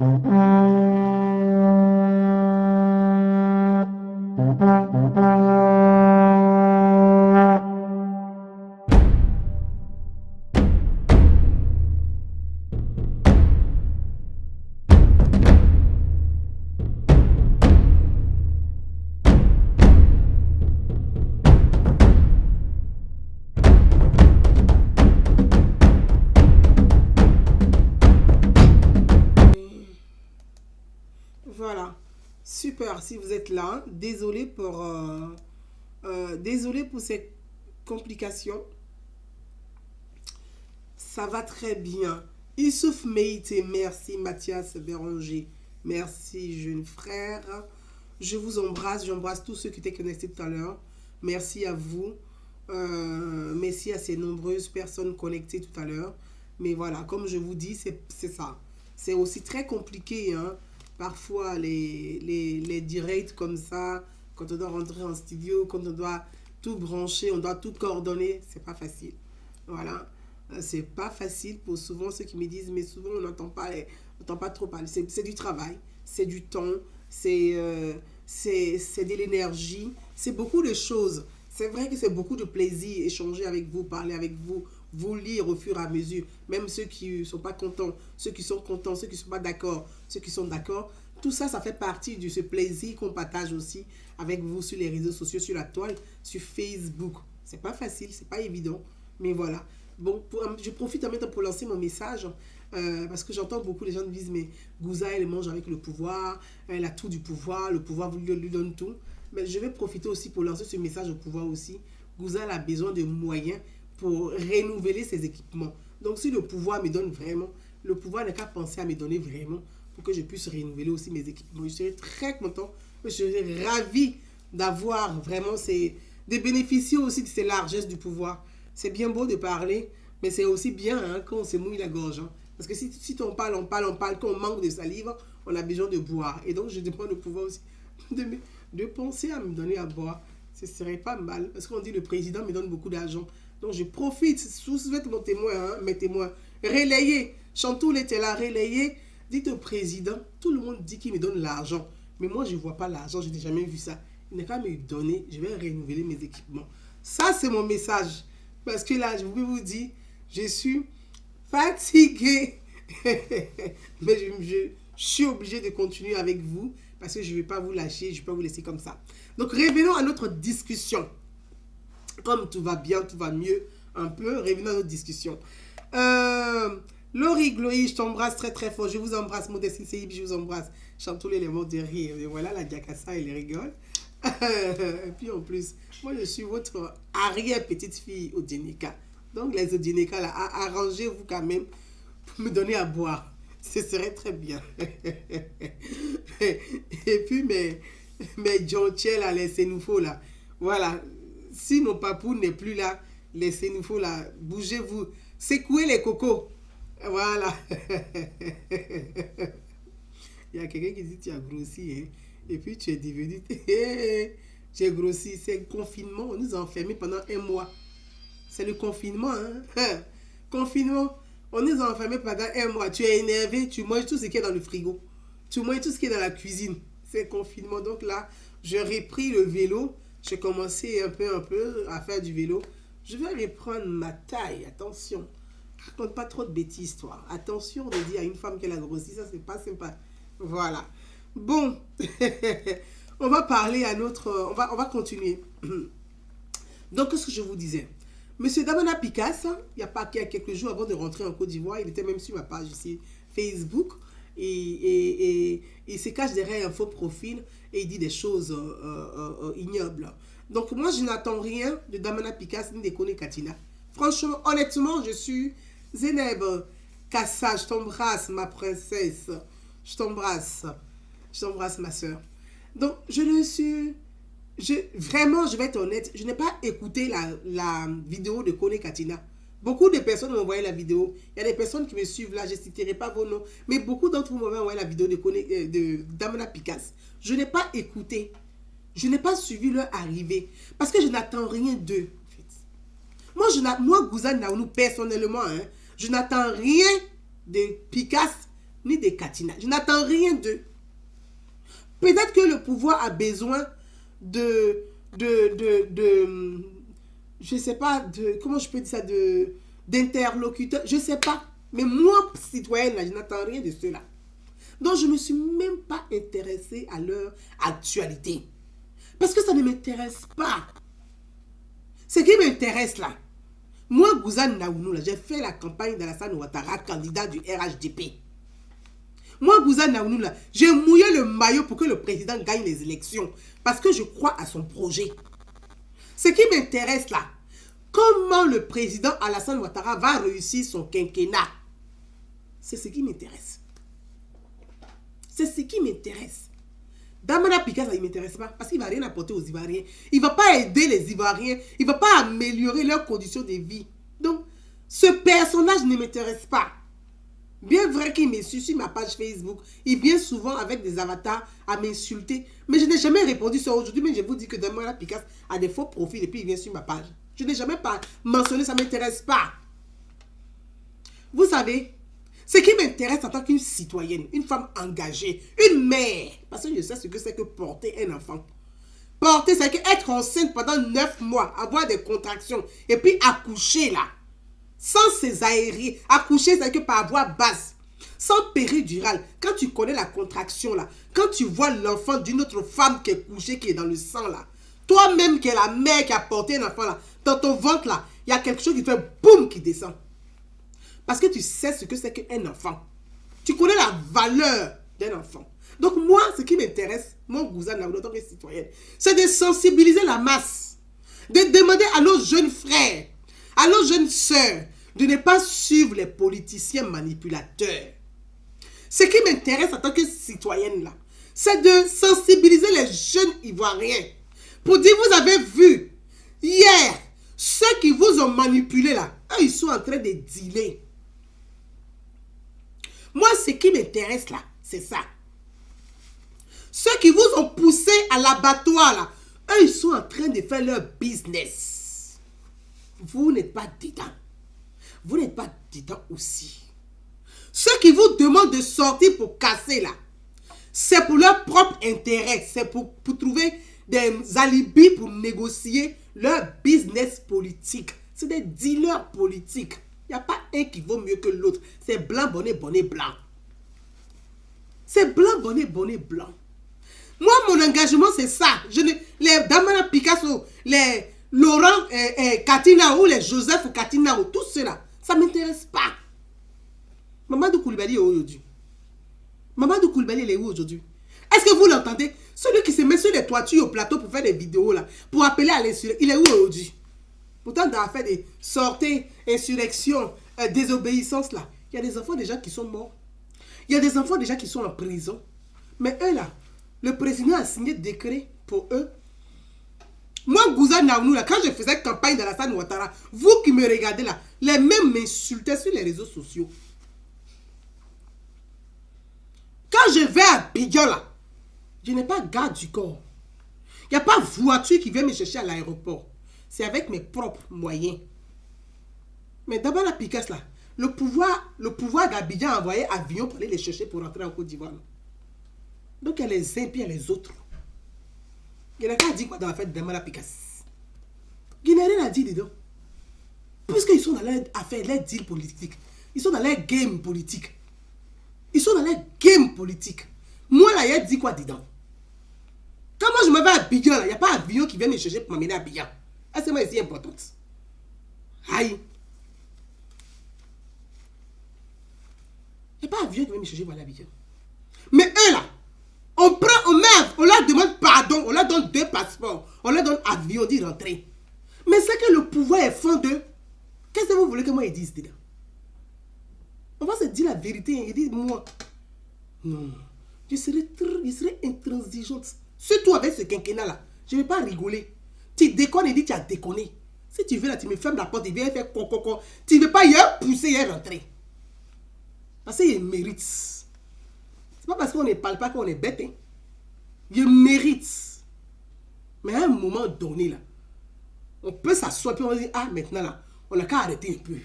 Voilà. Super, si vous êtes là, désolé pour ces complications. Ça va très bien. Issouf Meïté, merci. Mathias Béranger, merci jeune frère. Je vous embrasse, j'embrasse tous ceux qui étaient connectés tout à l'heure. Merci à vous. Merci à ces nombreuses personnes connectées tout à l'heure. Mais voilà, comme je vous dis, c'est ça. C'est aussi très compliqué, hein. Parfois, les directs comme ça, quand on doit rentrer en studio, quand on doit tout brancher, on doit tout coordonner, c'est pas facile. Voilà. C'est pas facile pour souvent ceux qui me disent, mais souvent on n'entend pas trop parler. C'est du travail, c'est du temps, c'est de l'énergie, c'est beaucoup de choses. C'est vrai que c'est beaucoup de plaisir échanger avec vous, parler avec vous, vous lire au fur et à mesure. Même ceux qui ne sont pas contents, ceux qui sont contents, ceux qui ne sont pas d'accord, ceux qui sont d'accord. Tout ça, ça fait partie de ce plaisir qu'on partage aussi avec vous sur les réseaux sociaux, sur la toile, sur Facebook. C'est pas facile, c'est pas évident, mais voilà. Bon, je profite en même temps pour lancer mon message parce que j'entends beaucoup de gens me disent mais Gouza elle mange avec le pouvoir, elle a tout du pouvoir, le pouvoir lui donne tout. Mais je vais profiter aussi pour lancer ce message au pouvoir aussi. Gouza elle a besoin de moyens pour renouveler ses équipements. Donc si le pouvoir me donne vraiment, le pouvoir n'a qu'à penser à me donner vraiment pour que je puisse renouveler aussi mes équipements. Je serai très content, je serai ravi d'avoir vraiment de bénéficier aussi de ces largesses du pouvoir. C'est bien beau de parler, mais c'est aussi bien hein, quand on se mouille la gorge. Hein. Parce que si on parle, quand on manque de salive, on a besoin de boire. Et donc, je demande le pouvoir aussi de penser à me donner à boire. Ce serait pas mal. Parce qu'on dit le président me donne beaucoup d'argent. Donc, je profite. Souhaite mon témoin, hein, mes témoins. Relayez. Chantoul était là, relayez. Dites au président, tout le monde dit qu'il me donne l'argent. Mais moi, je ne vois pas l'argent, je n'ai jamais vu ça. Il n'a qu'à me donner, je vais renouveler mes équipements. Ça, c'est mon message. Parce que là, je peux vous dire, je suis fatiguée. Mais je suis obligée de continuer avec vous parce que je ne vais pas vous lâcher, je ne vais pas vous laisser comme ça. Donc, revenons à notre discussion. Comme tout va bien, tout va mieux un peu, revenons à notre discussion. Laurie, Chloé, je t'embrasse très très fort. Je vous embrasse, Modestine Seib, je vous embrasse. Chante les mots de rire. Et voilà, la Diakassa, elle rigole. Et puis en plus, moi je suis votre arrière-petite-fille au Djenika. Donc les Odineka là, arrangez-vous quand même pour me donner à boire. Ce serait très bien. Et puis mes John-Tiel là, les Sénoufos là. Voilà. Si mon papou n'est plus là, les Sénoufos là, bougez-vous. Secouez les cocos. Voilà. Il y a quelqu'un qui dit tu as grossi, hein? Et puis tu es devenu. Tu es grossi. C'est le confinement. On nous a enfermés pendant un mois. C'est le confinement, hein? Confinement. On nous a enfermés pendant un mois. Tu es énervé, tu manges tout ce qui est dans le frigo. Tu manges tout ce qui est dans la cuisine. C'est le confinement. Donc là, j'ai repris le vélo. J'ai commencé un peu à faire du vélo. Je vais reprendre ma taille. Attention. Raconte pas trop de bêtises, toi. Attention de dire à une femme qu'elle a grossi. Ça, c'est pas sympa. Voilà. Bon. On va parler à notre... On va continuer. Donc, qu'est-ce que je vous disais? Monsieur Damana Picasse, il y a quelques jours avant de rentrer en Côte d'Ivoire, il était même sur ma page ici, Facebook, et il se cache derrière un faux profil et il dit des choses ignobles. Donc moi, je n'attends rien de Damana Picasse ni de Kone Katina. Franchement, honnêtement, je suis Zéneb Kassa, je t'embrasse ma princesse, je t'embrasse ma soeur. Donc je ne suis... Vraiment, je vais être honnête, je n'ai pas écouté la vidéo de Kone Katina. Beaucoup de personnes m'ont envoyé la vidéo. Il y a des personnes qui me suivent là, je ne citerai pas vos noms. Mais beaucoup d'entre vous m'ont envoyé la vidéo de Damana Picasse. Je n'ai pas écouté. Je n'ai pas suivi leur arrivée. Parce que je n'attends rien d'eux. En fait. Moi Gouza Naounou, personnellement, hein, je n'attends rien de Picasse ni des Katina. Je n'attends rien d'eux. Peut-être que le pouvoir a besoin je sais pas, comment je peux dire ça, d'interlocuteurs, je sais pas. Mais moi, citoyenne, là, je n'attends rien de cela. Donc, je ne me suis même pas intéressée à leur actualité. Parce que ça ne m'intéresse pas. Ce qui m'intéresse là, moi, Gouzane Naounou, j'ai fait la campagne d'Alassane Ouattara, candidat du RHDP. Moi, Gouzane Naounou, j'ai mouillé le maillot pour que le président gagne les élections. Parce que je crois à son projet. Ce qui m'intéresse là, comment le président Alassane Ouattara va réussir son quinquennat. C'est ce qui m'intéresse. C'est ce qui m'intéresse. Damana Pika, ça ne m'intéresse pas. Parce qu'il ne va rien apporter aux Ivoiriens. Il ne va pas aider les Ivoiriens. Il ne va pas améliorer leurs conditions de vie. Donc, ce personnage ne m'intéresse pas. Bien vrai qu'il me suit sur ma page Facebook. Il vient souvent avec des avatars à m'insulter. Mais je n'ai jamais répondu ça aujourd'hui. Mais je vous dis que Damana Pika a des faux profils et puis il vient sur ma page. Je n'ai jamais pas mentionné, ça ne m'intéresse pas. Vous savez, ce qui m'intéresse en tant qu'une citoyenne, une femme engagée, une mère, parce que je sais ce que c'est que porter un enfant. Porter, c'est être enceinte pendant 9 mois, avoir des contractions, et puis accoucher là, sans césarienne. Accoucher, c'est que par voie basse, sans péridurale. Quand tu connais la contraction là, quand tu vois l'enfant d'une autre femme qui est couchée, qui est dans le sang là, toi-même qui es la mère qui a porté un enfant là, dans ton ventre là, il y a quelque chose qui fait boum qui descend. Parce que tu sais ce que c'est qu'un enfant. Tu connais la valeur d'un enfant. Donc moi, ce qui m'intéresse, mon Gouzane en tant que citoyenne, c'est de sensibiliser la masse. De demander à nos jeunes frères, à nos jeunes sœurs, de ne pas suivre les politiciens manipulateurs. Ce qui m'intéresse en tant que citoyenne là, c'est de sensibiliser les jeunes Ivoiriens. Pour dire, vous avez vu, hier, ceux qui vous ont manipulé là, eux, ils sont en train de dealer. Moi, ce qui m'intéresse là, c'est ça. Ceux qui vous ont poussé à l'abattoir là, eux, ils sont en train de faire leur business. Vous n'êtes pas dedans. Vous n'êtes pas dedans aussi. Ceux qui vous demandent de sortir pour casser là, c'est pour leur propre intérêt. C'est pour trouver des alibis pour négocier leur business politique. C'est des dealers politiques. Il n'y a pas un qui vaut mieux que l'autre. C'est blanc, bonnet, bonnet, blanc. C'est blanc, bonnet, bonnet, blanc. Moi, mon engagement, c'est ça. Les Damana Picasso, les Laurent Katina ou les Joseph Katina ou tout cela, ça ne m'intéresse pas. Mamadou Koulibaly est où aujourd'hui? Mamadou Koulibaly, il est où aujourd'hui? Est-ce que vous l'entendez? Celui qui se met sur les toitures au plateau pour faire des vidéos là, pour appeler à l'insurrection, il est où aujourd'hui? Pourtant, dans l'affaire des sorties, insurrection, désobéissance là, il y a des enfants déjà qui sont morts. Il y a des enfants déjà qui sont en prison. Mais eux là, le président a signé décret pour eux. Moi, Gouzane Naounou là, quand je faisais campagne d'Alassane Ouattara, vous qui me regardez là, les mêmes m'insultaient sur les réseaux sociaux. Quand je vais à Bidjan là, je n'ai pas garde du corps. Il n'y a pas voiture qui vient me chercher à l'aéroport. C'est avec mes propres moyens. Mais d'abord la Picasse là, le pouvoir d'Abidjan a envoyé avion pour aller les chercher pour rentrer en Côte d'Ivoire. Donc il y a les uns et puis il y a les autres. Il n'y a qu'à dire quoi dans la fête de la Picasse. Il n'y a rien à dire dedans. Puisqu'ils sont dans leur affaire, leur deal politique. Ils sont dans leur game politique. Ils sont dans leur game politique. Moi là, il y a dit quoi dedans? Quand moi je me vais à Abidjan là, il n'y a pas avion qui vient me chercher pour m'amener à Abidjan. Est-ce que moi c'est important? Aïe. Il n'y a pas avion qui vient me chercher pour aller à Abidjan. Mais eux là, on leur demande pardon, on leur donne 2 passeports, on leur donne avion d'y rentrer. Mais c'est que le pouvoir est fond d'eux. Qu'est-ce que vous voulez que moi ils disent dedans? On va se dire la vérité, ils disent moi. Non, je serai intransigeante. Surtout avec ce quinquennat là, je ne vais pas rigoler. Tu déconnes et dis tu as déconné. Si tu veux là, tu me fermes la porte, il vient faire coco. Tu ne veux pas y pousser, y rentrer. Parce qu'il mérite. C'est pas parce qu'on ne parle pas qu'on est bête. Hein. Il mérite. Mais à un moment donné, là, on peut s'asseoir et on va dire, ah, maintenant, là, on n'a qu'à arrêter un peu.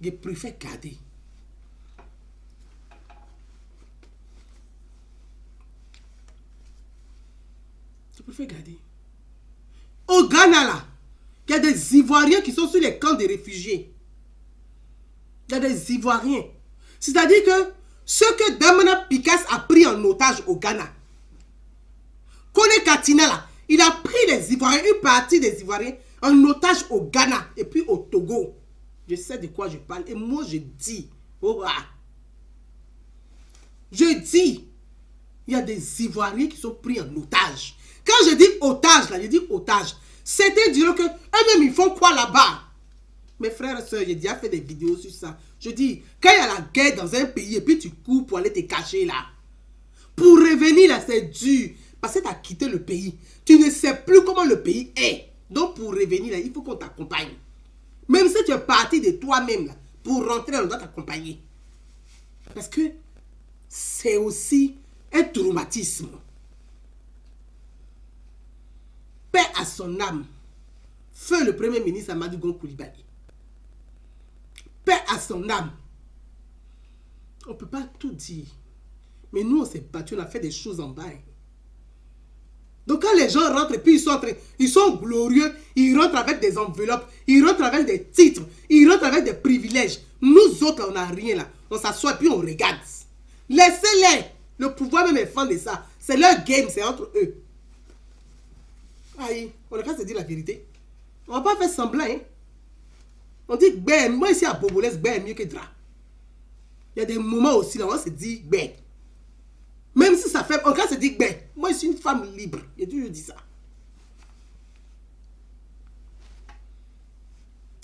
Je préfère garder. préfère garder. Au Ghana, là, il y a des Ivoiriens qui sont sur les camps de réfugiés. Il y a des Ivoiriens. C'est-à-dire que ce que Damana Picasse a pris en otage au Ghana, Kone Katina, là, il a pris les Ivoiriens, une partie des Ivoiriens, en otage au Ghana et puis au Togo. Je sais de quoi je parle. Et moi, je dis, oh, ah. Je dis, il y a des Ivoiriens qui sont pris en otage. Quand je dis otage, là, je dis otage. C'est-à-dire qu'eux-mêmes, ils font quoi là-bas? Mes frères et sœurs, j'ai déjà fait des vidéos sur ça. Je dis, quand il y a la guerre dans un pays et puis tu cours pour aller te cacher là, pour revenir là, c'est dur. Parce que tu as quitté le pays. Tu ne sais plus comment le pays est. Donc pour revenir là, il faut qu'on t'accompagne. Même si tu es parti de toi-même là, pour rentrer, on doit t'accompagner. Parce que c'est aussi un traumatisme. Paix à son âme. Feu le premier ministre Amadou Gon Coulibaly. Paix à son âme. On ne peut pas tout dire. Mais nous, on s'est battu, on a fait des choses en bas. Donc quand les gens rentrent et puis ils sont glorieux, ils rentrent avec des enveloppes, ils rentrent avec des titres, ils rentrent avec des privilèges. Nous autres, là, on n'a rien là. On s'assoit et puis on regarde. Laissez-les. Le pouvoir même est fan de ça. C'est leur game, c'est entre eux. Aïe, on n'a qu'à se dire la vérité. On ne va pas faire semblant. Hein. On dit ben, moi ici à Bobolès, ben est mieux que Dra. Il y a des moments aussi là, on se dit ben. Même si ça fait, on va se dire ben, moi je suis une femme libre. J'ai toujours dit ça.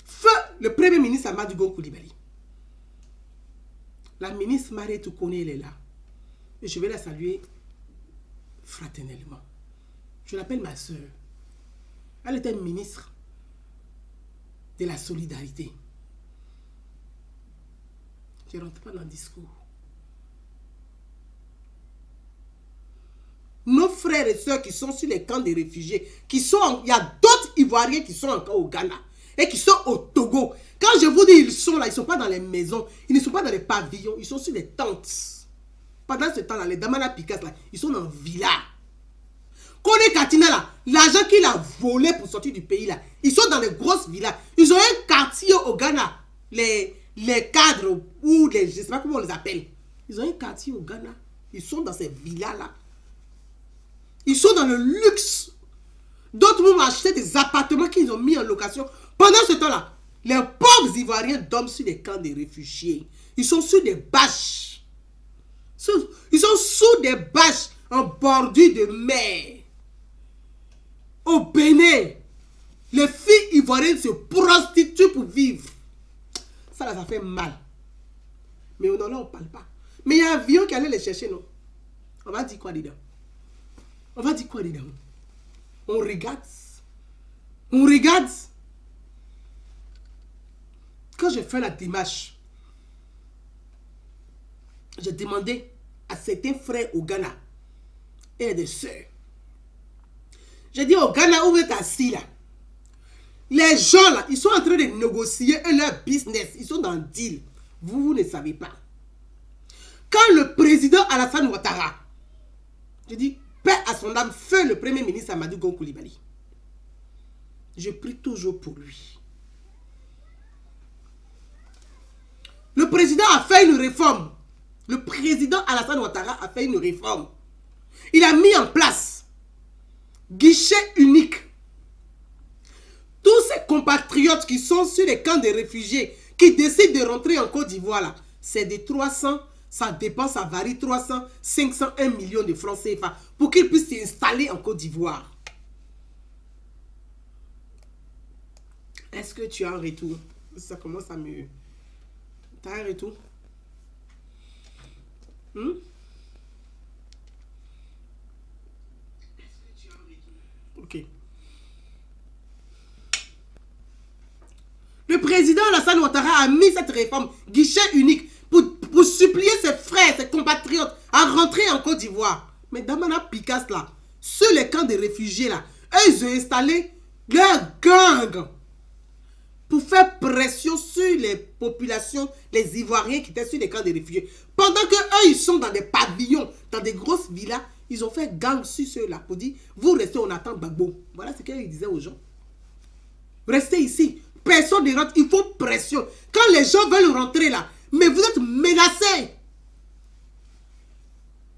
Feu le premier ministre Amadou Gon Coulibaly. La ministre Marie Toukone, elle est là. Et je vais la saluer fraternellement. Je l'appelle ma soeur. Elle était ministre de la solidarité. Je ne rentre pas dans le discours. Nos frères et sœurs qui sont sur les camps des réfugiés, il y a d'autres Ivoiriens qui sont encore au Ghana et qui sont au Togo. Quand je vous dis ils sont là, ils ne sont pas dans les maisons, ils ne sont pas dans les pavillons, ils sont sur les tentes. Pendant ce temps-là, les Damana Picasse, là, ils sont dans le villa. Kone Katina, là, l'argent qu'il a volé pour sortir du pays, là, ils sont dans les grosses villas. Ils ont un quartier au Ghana, les cadres, ou je ne sais pas comment on les appelle. Ils ont un quartier au Ghana. Ils sont dans ces villas-là. Ils sont dans le luxe. D'autres vont acheter des appartements qu'ils ont mis en location. Pendant ce temps-là, les pauvres Ivoiriens dorment sur les camps des réfugiés. Ils sont sur des bâches. Ils sont sous des bâches en bordure de mer. Au Bénin, les filles ivoiriennes se prostituent pour vivre. Ça, là, ça fait mal. Mais non, là, on ne parle pas. Mais il y a un avion qui allait les chercher, non? On va dire quoi dedans? On va dire quoi dedans? On regarde. On regarde. Quand j'ai fait la démarche, j'ai demandé à certains frères au Ghana et des sœurs. J'ai dit au Ghana, où vous êtes assis là? Les gens là, ils sont en train de négocier leur business. Ils sont dans le deal. Vous ne savez pas. Quand le président Alassane Ouattara, je dis, paix à son âme, feu le premier ministre Amadou Gon Coulibaly. Je prie toujours pour lui. Le président a fait une réforme. Le président Alassane Ouattara a fait une réforme. Il a mis en place guichet unique. Tous ces compatriotes qui sont sur les camps de réfugiés, qui décident de rentrer en Côte d'Ivoire, là, c'est de 300, ça dépend, ça varie, 300, 500, 1 million de francs CFA pour qu'ils puissent s'installer en Côte d'Ivoire. Est-ce que tu as un retour? Ça commence à me... Tu as un retour? Ok. Le président Alassane Ouattara a mis cette réforme guichet unique pour supplier ses frères, ses compatriotes à rentrer en Côte d'Ivoire. Mais Damana Picasse là, sur les camps de réfugiés là, eux ils ont installé leur gang pour faire pression sur les populations, les Ivoiriens qui étaient sur les camps de réfugiés. Pendant que eux ils sont dans des pavillons, dans des grosses villas, Ils ont fait gang sur ceux-là pour dire, vous restez, on attend Gbagbo. Voilà ce qu'ils disaient aux gens. Restez ici. Personne ne rentre. Il faut pression. Quand les gens veulent rentrer là, mais vous êtes menacés.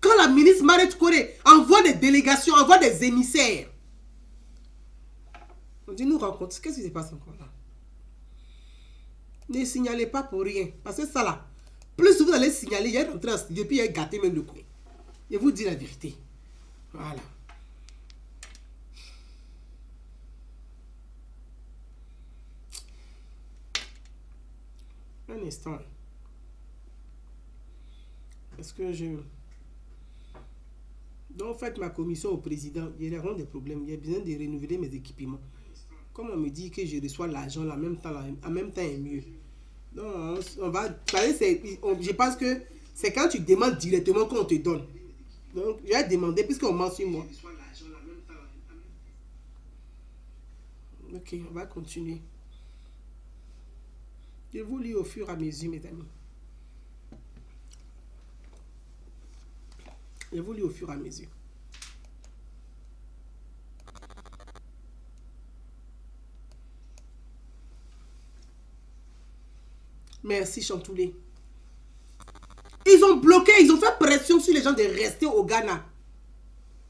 Quand la ministre Marette Corée envoie des délégations, envoie des émissaires, on dit, nous rencontre. Qu'est-ce qui se passe encore là? Ne signalez pas pour rien. Parce que ça là, plus vous allez signaler, il y a rentré en studio, puis il y a gâté même le coin. Je vous dis la vérité. Voilà. Un instant. Est-ce que je... Donc, faites ma commission au président. Il y a des problèmes. Il y a besoin de renouveler mes équipements. Comme on me dit que je reçois l'argent en même temps est mieux. Donc, on va... Je pense que c'est quand tu demandes directement qu'on te donne. Donc, je vais demander, puisqu'on ment sur moi. Ok, on va continuer. Je vous lis au fur et à mesure, mes amis. Je vous lis au fur et à mesure. Merci, Chantoulé. Ils ont bloqué, ils ont fait pression sur les gens de rester au Ghana.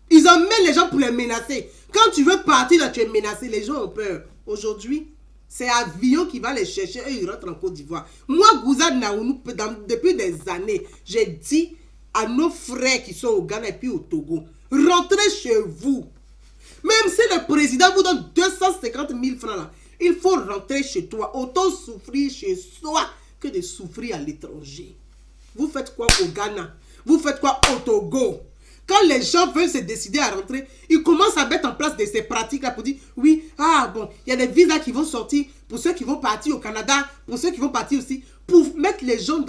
Ils emmènent les gens pour les menacer. Quand tu veux partir, là, tu es menacé. Les gens ont peur. Aujourd'hui, c'est avion qui va les chercher et ils rentrent en Côte d'Ivoire. Moi, Gouza Naounou, depuis des années, j'ai dit à nos frères qui sont au Ghana et puis au Togo, rentrez chez vous. Même si le président vous donne 250 000 francs là, il faut rentrer chez toi. Autant souffrir chez soi que de souffrir à l'étranger. Vous faites quoi au Ghana? Vous faites quoi au Togo? Quand les gens veulent se décider à rentrer, ils commencent à mettre en place de ces pratiques-là pour dire, oui, ah bon, il y a des visas qui vont sortir pour ceux qui vont partir au Canada, pour ceux qui vont partir aussi, pour mettre les gens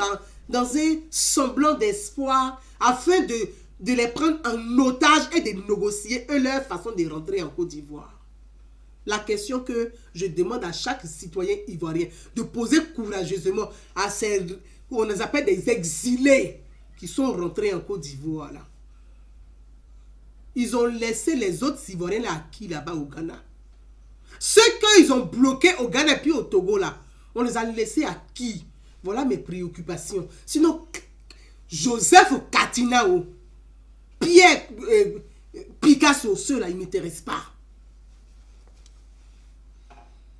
dans un semblant d'espoir afin de les prendre en otage et de négocier leur façon de rentrer en Côte d'Ivoire. La question que je demande à chaque citoyen ivoirien de poser courageusement à ces, on les appelle des exilés qui sont rentrés en Côte d'Ivoire là. Ils ont laissé les autres Ivoiriens là acquis là-bas au Ghana. Ceux qu'ils ont bloqués au Ghana et puis au Togo là, on les a laissés acquis. Voilà mes préoccupations. Sinon, Joseph Katinao, Pierre Picasso, ceux-là, ils ne m'intéressent pas.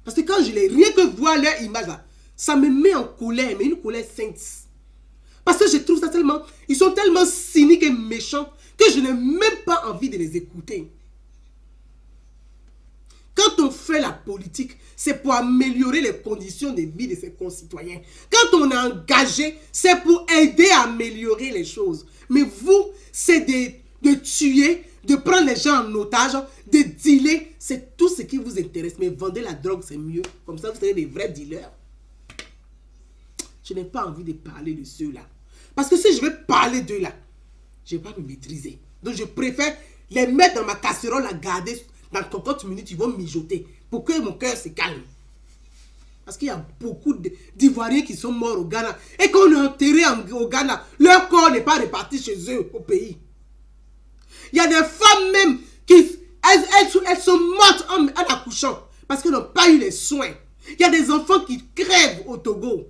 Parce que quand je les rien que voir leur image là, ça me met en colère, mais une colère sainte. Parce que je trouve ça tellement, ils sont tellement cyniques et méchants que je n'ai même pas envie de les écouter. Quand on fait la politique, c'est pour améliorer les conditions de vie de ses concitoyens. Quand on est engagé, c'est pour aider à améliorer les choses. Mais vous, c'est de tuer, de prendre les gens en otage, de dealer. C'est tout ce qui vous intéresse. Mais vendez la drogue, c'est mieux. Comme ça, vous serez des vrais dealers. Je n'ai pas envie de parler de ceux-là. Parce que si je vais parler d'eux là, je ne vais pas me maîtriser. Donc, je préfère les mettre dans ma casserole à garder. Dans 30 minutes, ils vont mijoter pour que mon cœur se calme. Parce qu'il y a beaucoup d'Ivoiriens qui sont morts au Ghana. Et qu'on est enterré au Ghana, leur corps n'est pas réparti chez eux au pays. Il y a des femmes même qui elles sont mortes en accouchant parce qu'elles n'ont pas eu les soins. Il y a des enfants qui crèvent au Togo.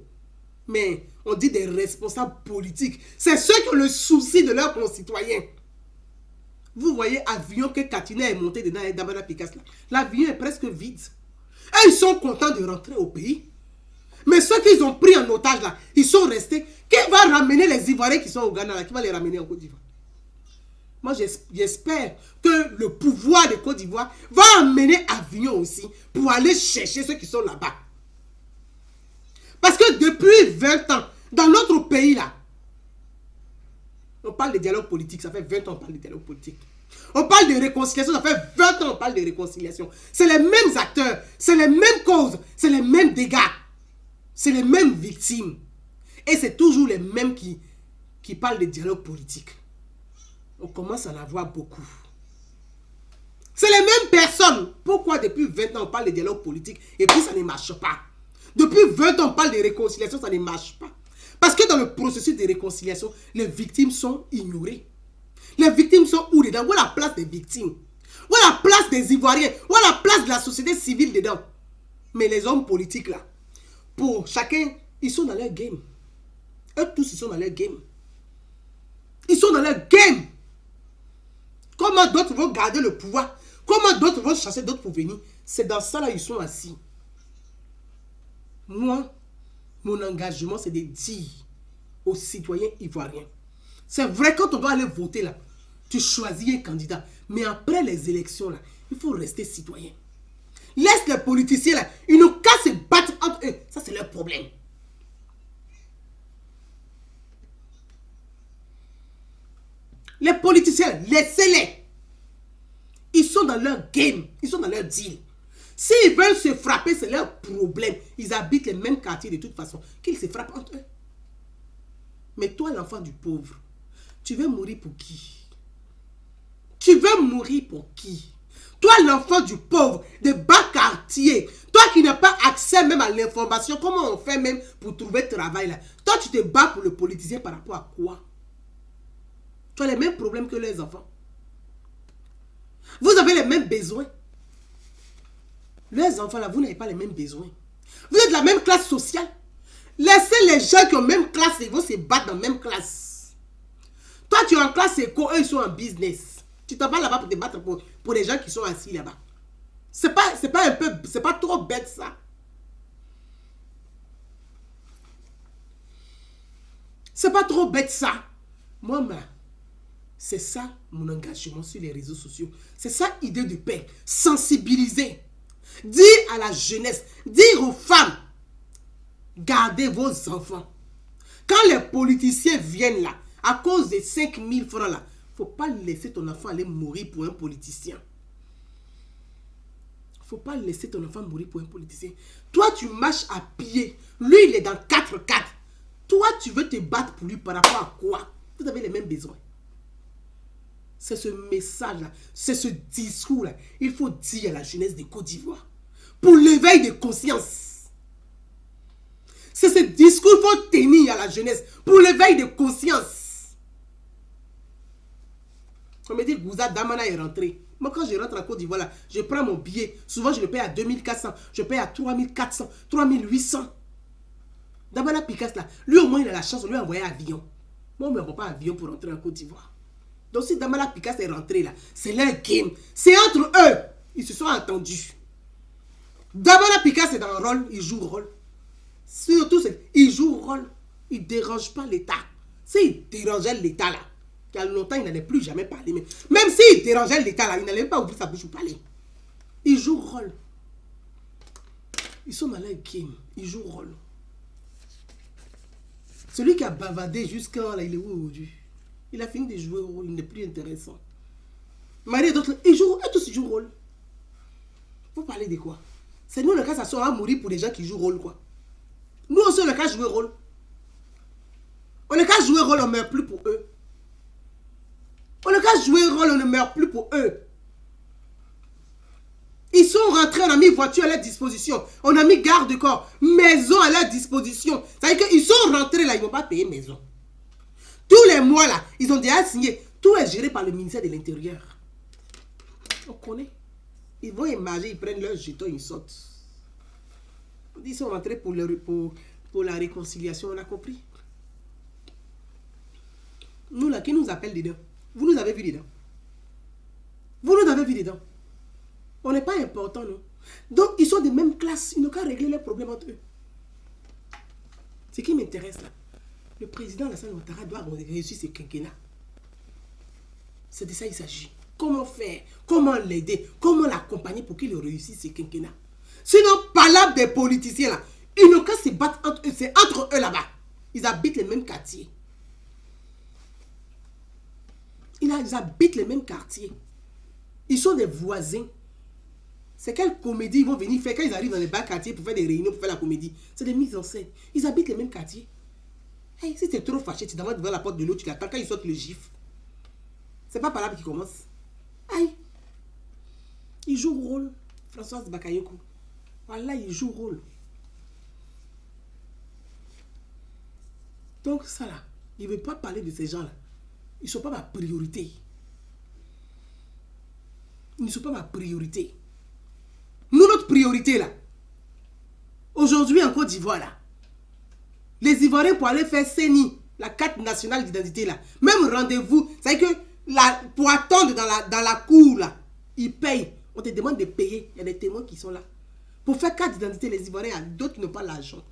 Mais on dit des responsables politiques. C'est ceux qui ont le souci de leurs concitoyens. Vous voyez l'avion que Katina est monté dedans et Dabana Picasso. L'avion est presque vide. Et ils sont contents de rentrer au pays. Mais ceux qu'ils ont pris en otage là, ils sont restés. Qui va ramener les Ivoiriens qui sont au Ghana là? Qui va les ramener en Côte d'Ivoire? Moi, j'espère que le pouvoir de Côte d'Ivoire va amener Avignon aussi pour aller chercher ceux qui sont là-bas. Parce que depuis 20 ans, dans notre pays là, on parle de dialogue politique, ça fait 20 ans qu'on parle de dialogue politique. On parle de réconciliation, ça fait 20 ans qu'on parle de réconciliation. C'est les mêmes acteurs, c'est les mêmes causes, c'est les mêmes dégâts, c'est les mêmes victimes. Et c'est toujours les mêmes qui parlent de dialogue politique. On commence à en avoir beaucoup. C'est les mêmes personnes. Pourquoi depuis 20 ans on parle de dialogue politique et puis ça ne marche pas? Depuis 20 ans on parle de réconciliation, ça ne marche pas. Parce que dans le processus de réconciliation, les victimes sont ignorées. Les victimes sont où dedans? Où est la place des victimes? Où est la place des Ivoiriens? Où est la place de la société civile dedans? Mais les hommes politiques là, pour chacun, ils sont dans leur game. Eux tous, ils sont dans leur game. Ils sont dans leur game. Comment d'autres vont garder le pouvoir? Comment d'autres vont chasser d'autres pour venir? C'est dans ça là ils sont assis. Moi, mon engagement, c'est de dire aux citoyens ivoiriens. C'est vrai, quand on doit aller voter là, tu choisis un candidat. Mais après les élections là, il faut rester citoyen. Laisse les politiciens là, ils n'ont qu'à se battre entre eux. Ça, c'est leur problème. Les politiciens, laissez-les. Ils sont dans leur game. Ils sont dans leur deal. S'ils veulent se frapper, c'est leur problème. Ils habitent les mêmes quartiers de toute façon. Qu'ils se frappent entre eux. Mais toi, l'enfant du pauvre, tu veux mourir pour qui? Tu veux mourir pour qui? Toi, l'enfant du pauvre, de bas quartier, toi qui n'as pas accès même à l'information, comment on fait même pour trouver travail là? Toi, tu te bats pour le politicien par rapport à quoi? Tu as les mêmes problèmes que les enfants. Vous avez les mêmes besoins. Les enfants là, vous n'avez pas les mêmes besoins. Vous êtes de la même classe sociale. Laissez les gens qui ont la même classe, ils vont se battre dans la même classe. Toi, tu es en classe éco, eux, ils sont en business. Tu t'en vas là-bas pour te battre pour les gens qui sont assis là-bas. C'est pas trop bête ça. C'est pas trop bête ça. Moi, c'est ça mon engagement sur les réseaux sociaux. C'est ça l'idée du paix. Sensibiliser. Dire à la jeunesse, dire aux femmes, gardez vos enfants. Quand les politiciens viennent là, à cause des 5 000 francs là, il ne faut pas laisser ton enfant aller mourir pour un politicien. Il ne faut pas laisser ton enfant mourir pour un politicien. Toi, tu marches à pied. Lui, il est dans 4x4. Toi, tu veux te battre pour lui par rapport à quoi? Vous avez les mêmes besoins. C'est ce message-là, c'est ce discours-là. Il faut dire à la jeunesse de Côte d'Ivoire. Pour l'éveil de conscience. C'est ce discours qu'il faut tenir à la jeunesse. Pour l'éveil de conscience. On me dit, Gouza Damana est rentré. Moi, quand je rentre en Côte d'Ivoire, je prends mon billet. Souvent, je le paye à 2400. Je paye à 3400, 3800. Damana Picasso, là, lui, au moins, il a la chance de lui envoyer un avion. Moi, on ne m'envoie pas avion pour rentrer en Côte d'Ivoire. Donc, si Damana Picasso est rentré là, c'est leur game. C'est entre eux. Ils se sont entendus. Damana Picasso est dans le rôle, il joue le rôle. Surtout, il joue le rôle. Il ne dérange pas l'État. S'il dérangeait l'État là, il y a longtemps, il n'allait plus jamais parler. Même s'il dérangeait l'État là, il n'allait même pas ouvrir sa bouche pour parler. Il joue le rôle. Ils sont dans leur game. Ils jouent le rôle. Celui qui a bavardé jusqu'à là, il est où aujourd'hui? Il a fini de jouer le rôle, il n'est plus intéressant. Marie et d'autres, ils jouent, eux tous ils jouent le rôle. Vous parlez de quoi? C'est nous, le cas, ça sera à mourir pour les gens qui jouent le rôle, quoi. Nous aussi, on n'a qu'à jouer le rôle. On n'a qu'à jouer le rôle, on ne meurt plus pour eux. On n'a qu'à jouer le rôle, on ne meurt plus pour eux. Ils sont rentrés, on a mis voiture à leur disposition. On a mis garde-corps, maison à leur disposition. Ça veut dire qu'ils sont rentrés là, ils ne vont pas payer maison. Tous les mois là, ils ont déjà signé. Tout est géré par le ministère de l'Intérieur. On connaît. Ils vont émarger, ils prennent leur jeton, ils sautent. Ils sont rentrés pour la réconciliation, on a compris. Nous là, qui nous appelle dedans? Vous nous avez vu dedans. Vous nous avez vu dedans. On n'est pas important, non? Donc, ils sont de même classe. Ils n'ont qu'à régler leurs problèmes entre eux. Ce qui m'intéresse là, le président Alassane Ouattara doit réussir ses quinquennats. C'est de ça qu'il s'agit. Comment faire? Comment l'aider? Comment l'accompagner pour qu'il réussisse ses quinquennats? Sinon, palabre des politiciens là, ils n'ont qu'à se battre entre eux. C'est entre eux là-bas. Ils habitent les mêmes quartiers. Ils habitent les mêmes quartiers. Ils sont des voisins. C'est quelle comédie ils vont venir faire quand ils arrivent dans les bas quartiers pour faire des réunions, pour faire la comédie? C'est des mises en scène. Ils habitent les mêmes quartiers. Hey, si tu es trop fâché, tu demandes devant la porte de l'autre, tu l'attends quand ils sortent le gifle. C'est pas par là qu'il commence. Hey, il joue le rôle. Françoise Bakayoko. Voilà, il joue le rôle. Donc ça là, il ne veut pas parler de ces gens-là. Ils ne sont pas ma priorité. Ils ne sont pas ma priorité. Nous, notre priorité, là, aujourd'hui en Côte d'Ivoire, là, les Ivoiriens pour aller faire CENI, la carte nationale d'identité, là, même rendez-vous, c'est-à-dire que pour attendre dans la cour, là, ils payent. On te demande de payer. Il y a des témoins qui sont là. Pour faire carte d'identité, les Ivoiriens, il y a d'autres qui n'ont pas l'argent.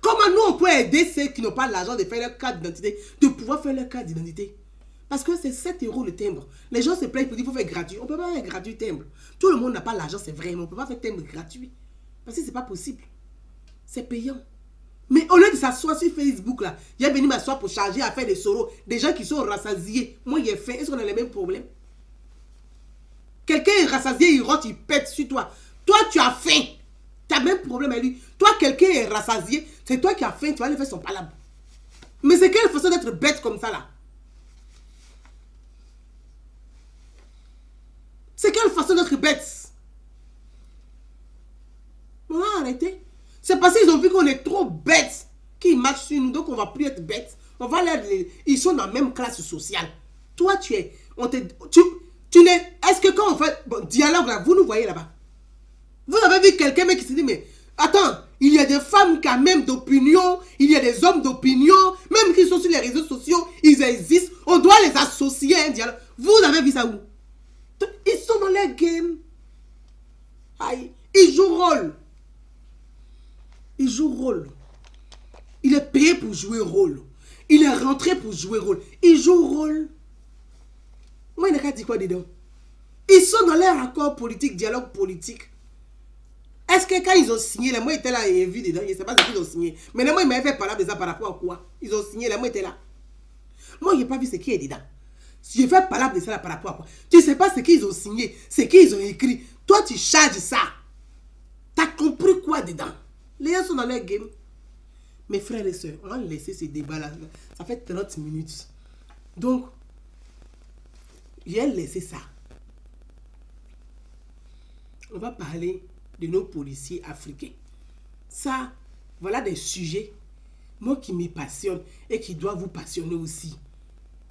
Comment nous, on peut aider ceux qui n'ont pas l'argent de faire leur carte d'identité, de pouvoir faire leur carte d'identité? Parce que c'est 7 € le timbre. Les gens se plaignent pour dire qu'il faut faire gratuit. On ne peut pas faire gratuit timbre. Tout le monde n'a pas l'argent, c'est vrai, mais on ne peut pas faire timbre gratuit. Parce que ce n'est pas possible. C'est payant. Mais au lieu de s'asseoir sur Facebook, là, il est venu m'asseoir pour charger à faire des soros. Des gens qui sont rassasiés. Moi, il est faim. Est-ce qu'on a les mêmes problèmes? Quelqu'un est rassasié, il rote, il pète sur toi. Toi, tu as faim. Tu as le même problème à lui. Toi, quelqu'un est rassasié, c'est toi qui as faim, tu vas aller faire son palabre. Mais c'est quelle façon d'être bête comme ça, là? C'est quelle façon d'être bête? On va arrêter. C'est parce qu'ils ont vu qu'on est trop bêtes qu'ils marchent sur nous, donc on ne va plus être bêtes. On va ils sont dans la même classe sociale. Toi, tu es... Tu n'es... Est-ce que quand on fait... Bon, dialogue là, vous nous voyez là-bas. Vous avez vu quelqu'un qui se dit, mais attends, il y a des femmes quand même d'opinion, il y a des hommes d'opinion, même qui sont sur les réseaux sociaux, ils existent, on doit les associer à un dialogue. Vous avez vu ça où? Ils sont dans leur game. Aïe, ils jouent rôle. Il joue rôle. Il est payé pour jouer rôle. Il est rentré pour jouer rôle. Il joue rôle. Moi, il n'a qu'à dire quoi dedans? Ils sont dans leur accord politique, dialogue politique. Est-ce que quand ils ont signé, là, moi, j'étais là et vu dedans, je ne sais pas ce qu'ils ont signé. Mais moi, ils m'avaient fait parler de ça par rapport à quoi? Ils ont signé, là, moi, j'étais là. Moi, je n'ai pas vu ce qui est dedans. Je fais parler de ça là, par rapport à quoi? Tu ne sais pas ce qu'ils ont signé, ce qu'ils ont écrit. Toi, tu charges ça. Tu as compris quoi dedans? Les gens sont dans leur game. Mes frères et sœurs, on va laisser ce débat-là. Ça fait 30 minutes. Donc, j'ai laissé ça. On va parler de nos policiers africains. Ça, voilà des sujets, moi qui me passionnent et qui doivent vous passionner aussi.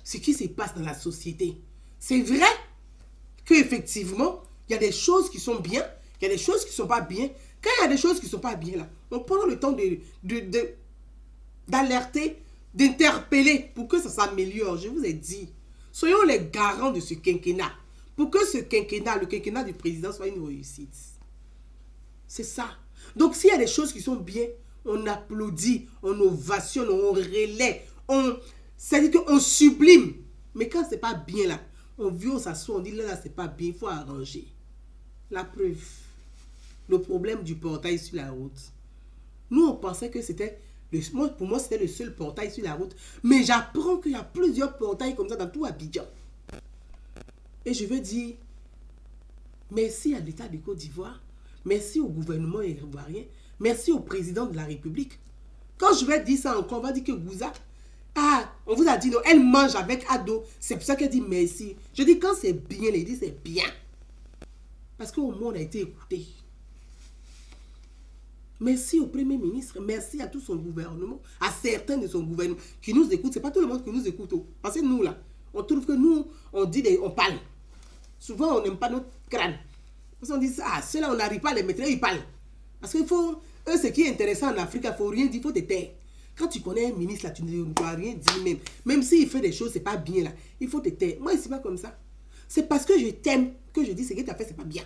Ce qui se passe dans la société. C'est vrai qu'effectivement, il y a des choses qui sont bien, il y a des choses qui ne sont pas bien. Quand il y a des choses qui ne sont pas bien là, on prend le temps d'alerter, d'interpeller pour que ça s'améliore. Je vous ai dit, soyons les garants de ce quinquennat. Pour que ce quinquennat, le quinquennat du président soit une réussite. C'est ça. Donc s'il y a des choses qui sont bien, on applaudit, on ovationne, on relaie, c'est-à-dire qu'on sublime. Mais quand c'est pas bien là, on vient, on s'assoit, on dit là c'est pas bien, il faut arranger. La preuve. Le problème du portail sur la route. Nous, on pensait que c'était... Pour moi, c'était le seul portail sur la route. Mais j'apprends qu'il y a plusieurs portails comme ça dans tout Abidjan. Et je veux dire, merci à l'État de Côte d'Ivoire, merci au gouvernement ivoirien, merci au président de la République. Quand je vais dire ça encore, on va dire que Gouza, on vous a dit non, elle mange avec Ado. C'est pour ça qu'elle dit merci. Je dis quand c'est bien, elle dit c'est bien. Parce qu'au moins, on a été écouté. Merci au Premier ministre, merci à tout son gouvernement, à certains de son gouvernement qui nous écoutent. Ce n'est pas tout le monde qui nous écoute. Parce que nous, là, on trouve que nous, on parle. Souvent, on n'aime pas notre crâne. Parce qu'on dit, ceux-là, on n'arrive pas à les mettre, ils parlent. Parce qu'il faut, eux, ce qui est intéressant en Afrique, il ne faut rien dire, il faut te taire. Quand tu connais un ministre, là, tu ne dois rien dire même. Même s'il fait des choses, ce n'est pas bien, là. Il faut te taire. Moi, ce n'est pas comme ça. C'est parce que je t'aime que je dis ce que tu as fait, ce n'est pas bien.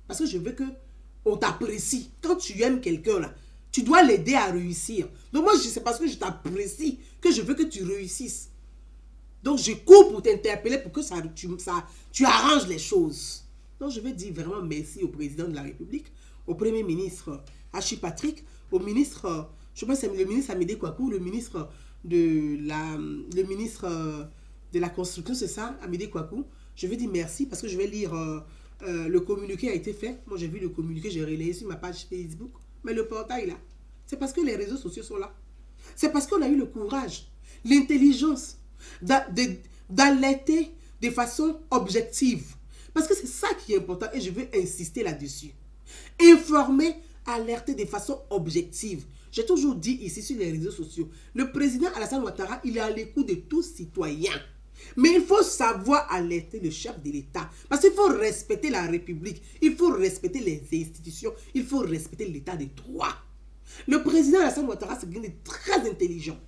Parce que je veux que on t'apprécie. Quand tu aimes quelqu'un, là, tu dois l'aider à réussir. Donc moi, c'est parce que je t'apprécie que je veux que tu réussisses. Donc je cours pour t'interpeller pour que tu arranges les choses. Donc je veux dire vraiment merci au président de la République, au Premier ministre Hachi Patrick, au ministre, je pense que c'est le ministre Amédée Kouakou, le ministre de la construction, c'est ça, Amédée Kouakou. Je veux dire merci parce que je vais lire... le communiqué a été fait. Moi, j'ai vu le communiqué, j'ai relayé sur ma page Facebook. Mais le portail, là, c'est parce que les réseaux sociaux sont là. C'est parce qu'on a eu le courage, l'intelligence d'alerter de façon objective. Parce que c'est ça qui est important et je veux insister là-dessus. Informer, alerter de façon objective. J'ai toujours dit ici sur les réseaux sociaux, le président Alassane Ouattara, il est à l'écoute de tous citoyens. Mais il faut savoir alerter le chef de l'État. Parce qu'il faut respecter la République. Il faut respecter les institutions. Il faut respecter l'État de droit. Le président Alassane Ouattara, c'est quelqu'un de très intelligent.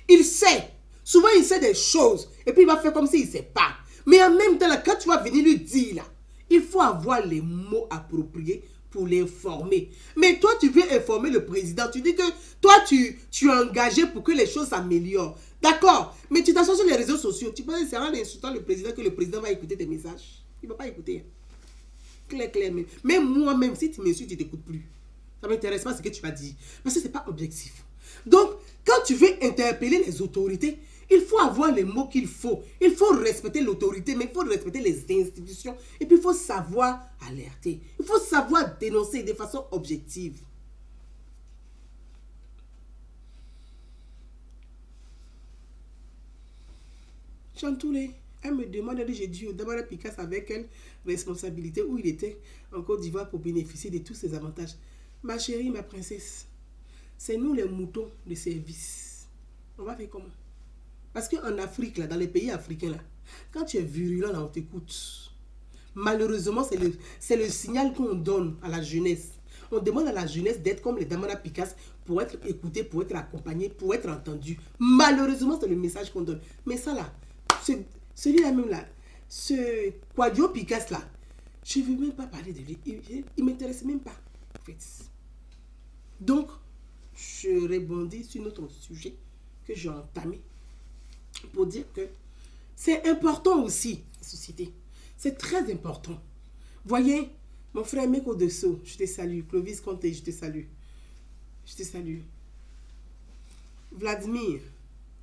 Il sait. Souvent, il sait des choses. Et puis, il va faire comme s'il ne sait pas. Mais en même temps, là, quand tu vas venir lui dire, là, il faut avoir les mots appropriés pour l'informer. Mais toi, tu veux informer le président. Tu dis que toi, tu es engagé pour que les choses s'améliorent. D'accord. Mais tu t'assois sur les réseaux sociaux. Tu penses que c'est en insultant le président que le président va écouter tes messages. Il ne va pas écouter. Clair. Mais moi-même, si tu m'insultes, tu ne t'écoutes plus. Ça ne m'intéresse pas ce que tu vas dire. Parce que ce n'est pas objectif. Donc, quand tu veux interpeller les autorités, il faut avoir les mots qu'il faut. Il faut respecter l'autorité, mais il faut respecter les institutions. Et puis, il faut savoir alerter. Il faut savoir dénoncer de façon objective. Chantoulé, elle me demande, j'ai dit au Damara Picasso avec quelle responsabilité où il était en Côte d'Ivoire pour bénéficier de tous ces avantages. Ma chérie, ma princesse, c'est nous les moutons de service. On va faire comment? Parce qu'en Afrique, là, dans les pays africains, là, quand tu es virulent, là, on t'écoute. Malheureusement, c'est le signal qu'on donne à la jeunesse. On demande à la jeunesse d'être comme les Damara Picasso pour être écouté, pour être accompagné, pour être entendu. Malheureusement, c'est le message qu'on donne. Mais ça, là, celui-là même, là, ce Quadio Picasso, là, je ne veux même pas parler de lui. Il ne m'intéresse même pas, en fait. Donc, je rebondis sur notre sujet que j'ai entamé pour dire que c'est important aussi, la société. C'est très important. Voyez, mon frère Meko Dessau, je te salue. Clovis Conté, je te salue. Je te salue. Vladimir,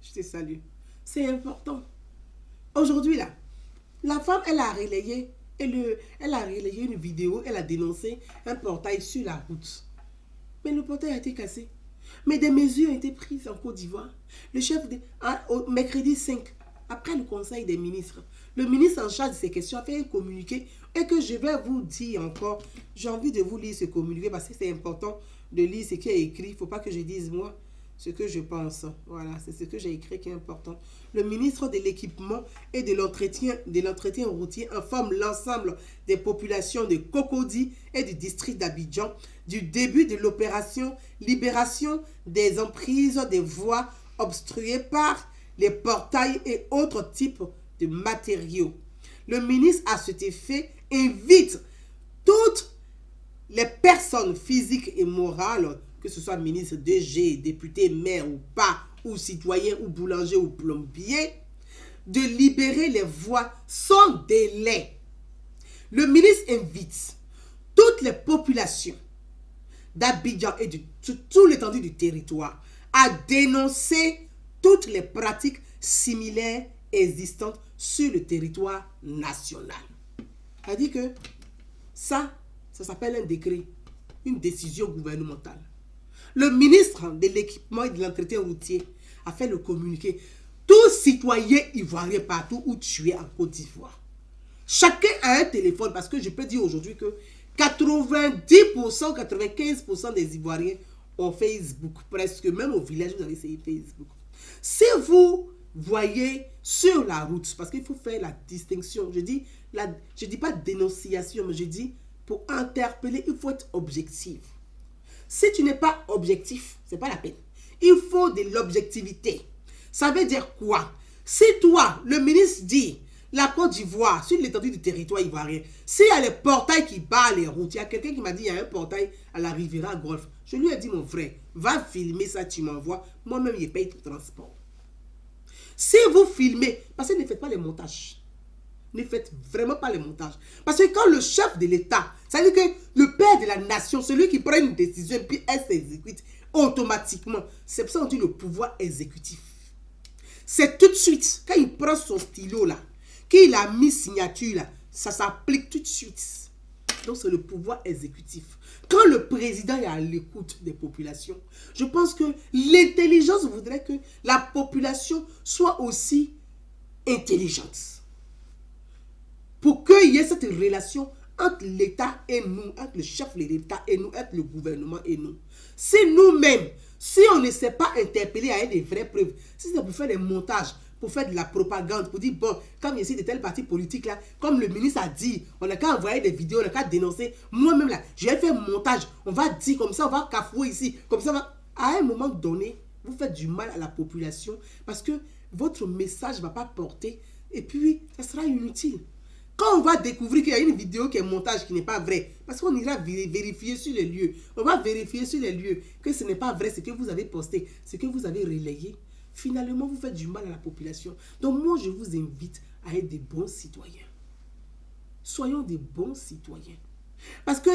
je te salue. C'est important. Aujourd'hui, là, la femme, elle a relayé une vidéo, elle a dénoncé un portail sur la route. Mais le portail a été cassé. Mais des mesures ont été prises en Côte d'Ivoire. Le chef, au mercredi 5, après le conseil des ministres, le ministre en charge de ces questions a fait un communiqué et que je vais vous dire encore. J'ai envie de vous lire ce communiqué parce que c'est important de lire ce qui est écrit. Il ne faut pas que je dise moi ce que je pense. Voilà, c'est ce que j'ai écrit qui est important. Le ministre de l'équipement et de l'entretien routier informe l'ensemble des populations de Cocody et du district d'Abidjan du début de l'opération libération des emprises des voies obstruées par les portails et autres types de matériaux. Le ministre, à cet effet, invite toutes les personnes physiques et morales, que ce soit ministre, DG, député, maire ou pas, ou citoyen, ou boulanger, ou plombier, de libérer les voies sans délai. Le ministre invite toutes les populations d'Abidjan et de tout l'étendue du territoire à dénoncer toutes les pratiques similaires existantes sur le territoire national. C'est-à-dire que ça s'appelle un décret, une décision gouvernementale. Le ministre de l'équipement et de l'entretien routier a fait le communiqué. Tout citoyen ivoirien partout où tu es en Côte d'Ivoire, chacun a un téléphone parce que je peux dire aujourd'hui que 90%, 95% des Ivoiriens ont Facebook. Presque même au village, vous avez essayé Facebook. Si vous voyez sur la route, parce qu'il faut faire la distinction, je dis pas dénonciation, mais je dis pour interpeller, il faut être objectif. Si tu n'es pas objectif, ce n'est pas la peine. Il faut de l'objectivité. Ça veut dire quoi? Si toi, le ministre dit, la Côte d'Ivoire, sur l'étendue du territoire ivoirien, s'il y a les portails qui barrent les routes, il y a quelqu'un qui m'a dit, il y a un portail à la Riviera Golf. Je lui ai dit, mon frère, va filmer ça, tu m'envoies. Moi-même, je paye tout le transport. Si vous filmez, parce que ne faites pas les montages. Ne faites vraiment pas les montages. Parce que quand le chef de l'État, ça veut dire que le père de la nation, celui qui prend une décision et puis elle s'exécute automatiquement, c'est pour ça qu'on dit le pouvoir exécutif. C'est tout de suite, quand il prend son stylo là, qu'il a mis signature là, ça s'applique tout de suite. Donc c'est le pouvoir exécutif. Quand le président est à l'écoute des populations, je pense que l'intelligence voudrait que la population soit aussi intelligente. Pour qu'il y ait cette relation entre l'État et nous, entre le chef de l'État et nous, entre le gouvernement et nous. Si nous-mêmes, si on ne sait pas interpeller avec des vraies preuves, si c'est pour faire des montages, pour faire de la propagande, pour dire, bon, comme ici de tel parti politique là, comme le ministre a dit, on n'a qu'à envoyer des vidéos, on n'a qu'à dénoncer. Moi-même là, je vais faire un montage, on va dire comme ça, on va cafouer ici, comme ça, on va... À un moment donné, vous faites du mal à la population parce que votre message ne va pas porter et puis ça sera inutile. Quand on va découvrir qu'il y a une vidéo qui est montage qui n'est pas vrai, parce qu'on ira vérifier sur les lieux, on va vérifier sur les lieux que ce n'est pas vrai ce que vous avez posté, ce que vous avez relayé, finalement vous faites du mal à la population. Donc moi je vous invite à être des bons citoyens. Soyons des bons citoyens. Parce que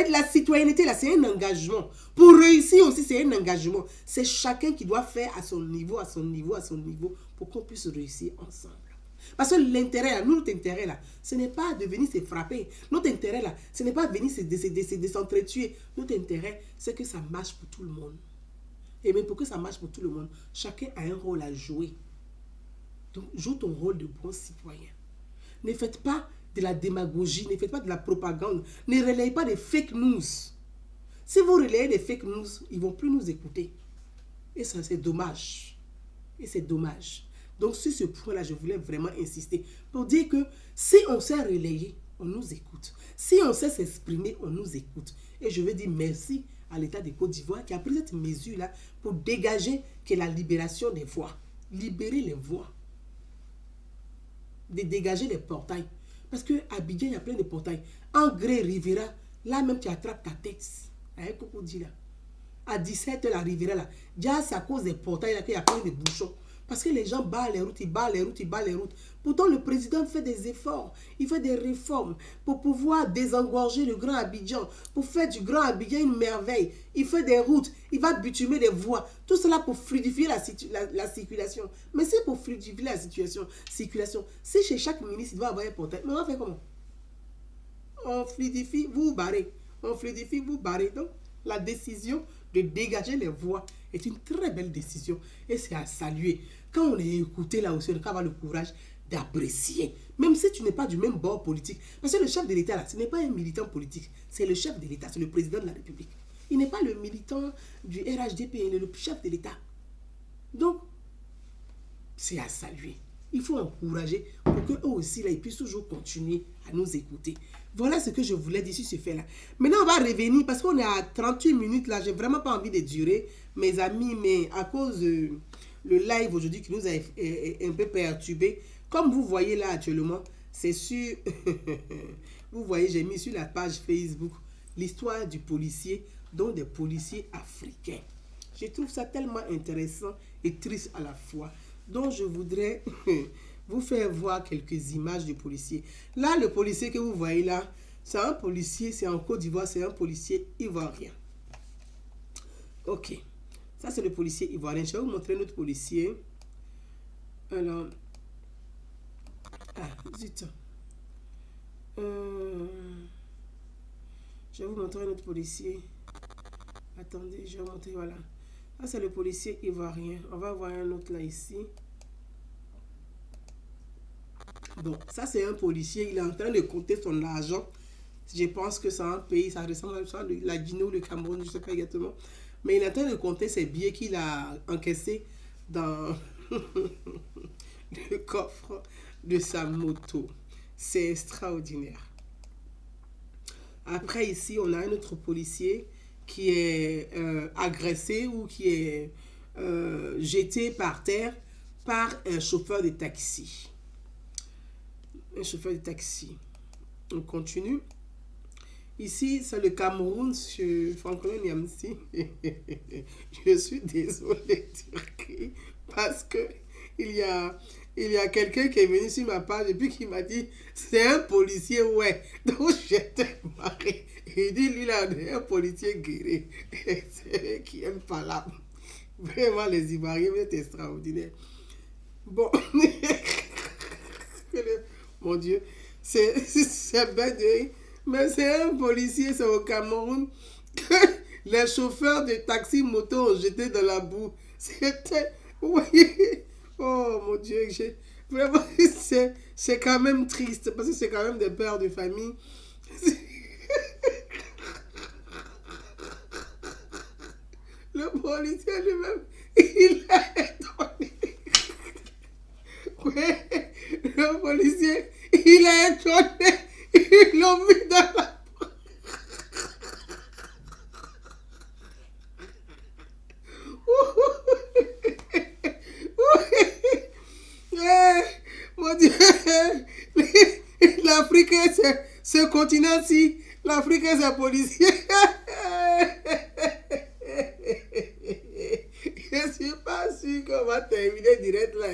la citoyenneté là, c'est un engagement. Pour réussir aussi, c'est un engagement. C'est chacun qui doit faire à son niveau, à son niveau, à son niveau, pour qu'on puisse réussir ensemble. Parce que l'intérêt, notre intérêt là, ce n'est pas de venir se frapper. Notre intérêt là, ce n'est pas de venir de s'entretuer. Notre intérêt, c'est que ça marche pour tout le monde. Et même pour que ça marche pour tout le monde, chacun a un rôle à jouer. Donc, joue ton rôle de bon citoyen. Ne faites pas de la démagogie, ne faites pas de la propagande, ne relayez pas des fake news. Si vous relayez des fake news, ils ne vont plus nous écouter. Et ça, c'est dommage. Et c'est dommage. Donc, sur ce point-là, je voulais vraiment insister pour dire que si on sait relayer, on nous écoute. Si on sait s'exprimer, on nous écoute. Et je veux dire merci à l'État de Côte d'Ivoire qui a pris cette mesure-là pour dégager que la libération des voix. Libérer les voix. De dégager les portails. Parce qu'à Abidjan, il y a plein de portails. En Gré Rivera, là même tu attrapes ta tête. Avec Coco dit là. À 17h, la Rivera là. Déjà, c'est à cause des portails là qu'il y a plein de bouchons. Parce que les gens barrent les routes, ils barrent les routes, ils barrent les routes. Pourtant, le président fait des efforts. Il fait des réformes pour pouvoir désengorger le Grand Abidjan. Pour faire du Grand Abidjan une merveille. Il fait des routes. Il va bitumer des voies. Tout cela pour fluidifier la circulation. Mais c'est pour fluidifier la circulation. Si chez chaque ministre, il doit avoir un portail. Mais on va faire comment? On fluidifie, vous barrez. On fluidifie, vous barrez. Donc, la décision de dégager les voies est une très belle décision et c'est à saluer. Quand on est écouté là aussi, on doit avoir le courage d'apprécier, même si tu n'es pas du même bord politique. Parce que le chef de l'État là, ce n'est pas un militant politique, c'est le chef de l'État, c'est le président de la République. Il n'est pas le militant du RHDP, il est le chef de l'État. Donc, c'est à saluer. Il faut encourager pour qu'eux aussi, là, ils puissent toujours continuer à nous écouter. Voilà ce que je voulais dire sur ce fait-là. Maintenant, on va revenir parce qu'on est à 38 minutes là. J'ai vraiment pas envie de durer, mes amis, mais à cause de le live aujourd'hui qui nous a un peu perturbé. Comme vous voyez là actuellement, c'est sur... vous voyez, j'ai mis sur la page Facebook l'histoire du policier, dont des policiers africains. Je trouve ça tellement intéressant et triste à la fois. Donc, je voudrais vous faire voir quelques images du policier. Là, le policier que vous voyez là, c'est un policier, c'est en Côte d'Ivoire, c'est un policier ivoirien. Ok. Ça, c'est le policier ivoirien. Je vais vous montrer notre policier. Alors... Ah, zut. Je vais vous montrer notre policier. Attendez, je vais montrer, voilà. Ça, c'est le policier ivoirien. On va voir un autre là, ici. Bon, ça, c'est un policier. Il est en train de compter son argent. Je pense que c'est un pays, ça ressemble à la Guinée ou le Cameroun, je ne sais pas exactement. Mais il est en train de compter ses billets qu'il a encaissés dans le coffre de sa moto. C'est extraordinaire. Après, ici, on a un autre policier qui est agressé ou qui est jeté par terre par un chauffeur de taxi. Un chauffeur de taxi. On continue. Ici, c'est le Cameroun sur Franklin Niamsi. Je suis désolée Turquie, parce que il y a quelqu'un qui est venu sur ma page et puis qui m'a dit c'est un policier, ouais. Donc j'étais marré. Il dit lui là, un policier guéri. C'est qui aime pas là. Vraiment, les Ivoiriens sont extraordinaires. Bon. Mon Dieu, c'est bête, mais c'est un policier, c'est au Cameroun, que les chauffeurs de taxi moto ont jeté dans la boue. C'était, oui, oh mon Dieu, vraiment, c'est quand même triste, parce que c'est quand même des pères de famille. Le policier lui-même, il a étonné. Le policier, il a étonné, ils l'ont mis dans la... Mon Dieu, l'Afrique, ce continent-ci, l'Afrique, c'est policier. Je suis pas sûr qu'on va terminer direct là.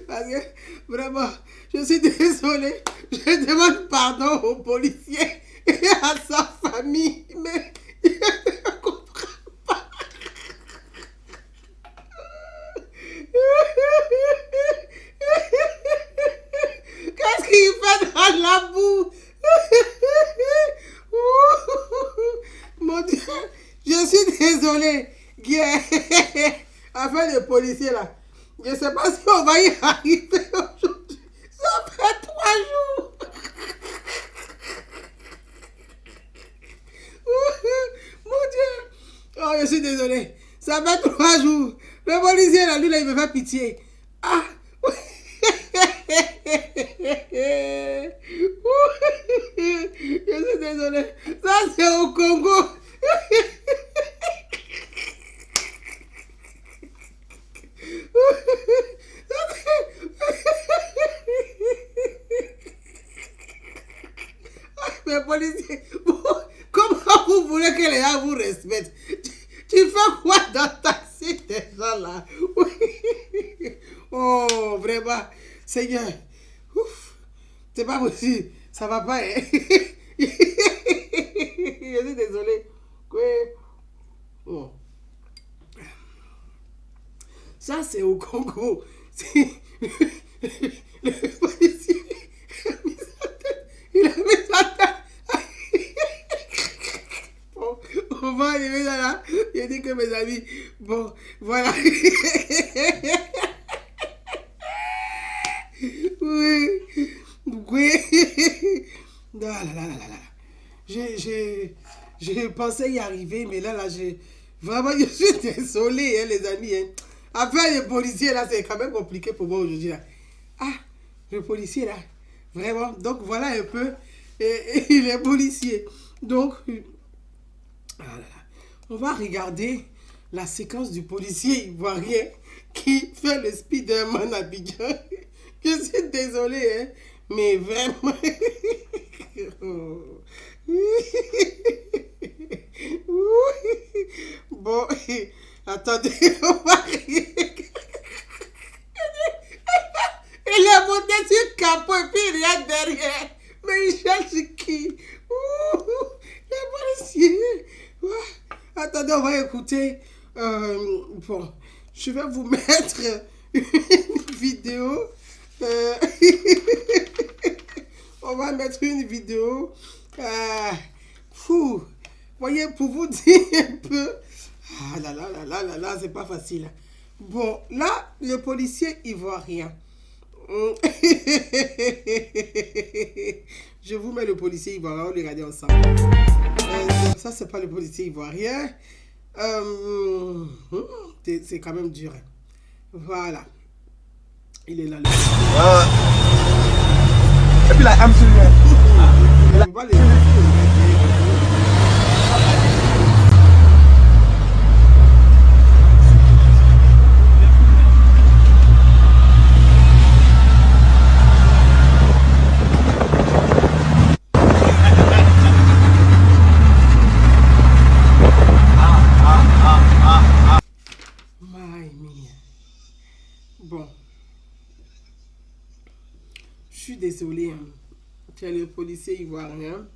Parce que vraiment, je suis désolé. Je demande pardon aux policiers et à sa famille. Mais je ne comprends pas. Qu'est-ce qu'il fait dans la boue? Mon Dieu, je suis désolé. Enfin, les policiers là, je ne sais pas si on va y arriver aujourd'hui. Ça fait 3 jours. Mon Dieu. Oh, je suis désolé. Ça fait 3 jours. Le policier là, lui là, il me fait pitié. Ah. Je suis désolé. Ça, c'est au Congo. Mais policier, comment vous voulez que les gens vous respectent? Tu fais quoi dans le taxi, ces gens-là? Oh, vraiment, Seigneur. Ouf, c'est pas possible. Ça va pas, hein? Je suis désolé. Oh. Ça, c'est au Congo. Le policier, il a mis sa tête. Bon, on va arriver dans là. J'ai dit que mes amis, bon, voilà. Oui, oui. Là, là, là, là, là. Je pensais y arriver, mais là, vraiment, je suis désolé, hein, les amis. Hein. Enfin, les policiers, là, c'est quand même compliqué pour moi aujourd'hui. Là. Ah, le policier, là, vraiment. Donc, voilà un peu les policiers. Donc, ah là là. On va regarder la séquence du policier ivoirien qui fait le Spider-Man à Abidjan. Je suis désolé, hein, mais vraiment... Bon, attendez, on va regarder. Il est monté sur le capot et puis il regarde derrière. Mais il cherche qui? Les policiers. Attendez, on va écouter. Bon, je vais vous mettre une vidéo. On va mettre une vidéo. Voyez, pour vous dire un peu. Ah là là là là là là, c'est pas facile. Bon, là, le policier ivoirien. Je vous mets le policier ivoirien, on les regarde ensemble. Ça, c'est pas le policier ivoirien. C'est quand même dur. Voilà. Il est là. Et puis là, I'm serious. On va les... Bon, je suis désolé. Hein. C'est le policier ivoirien.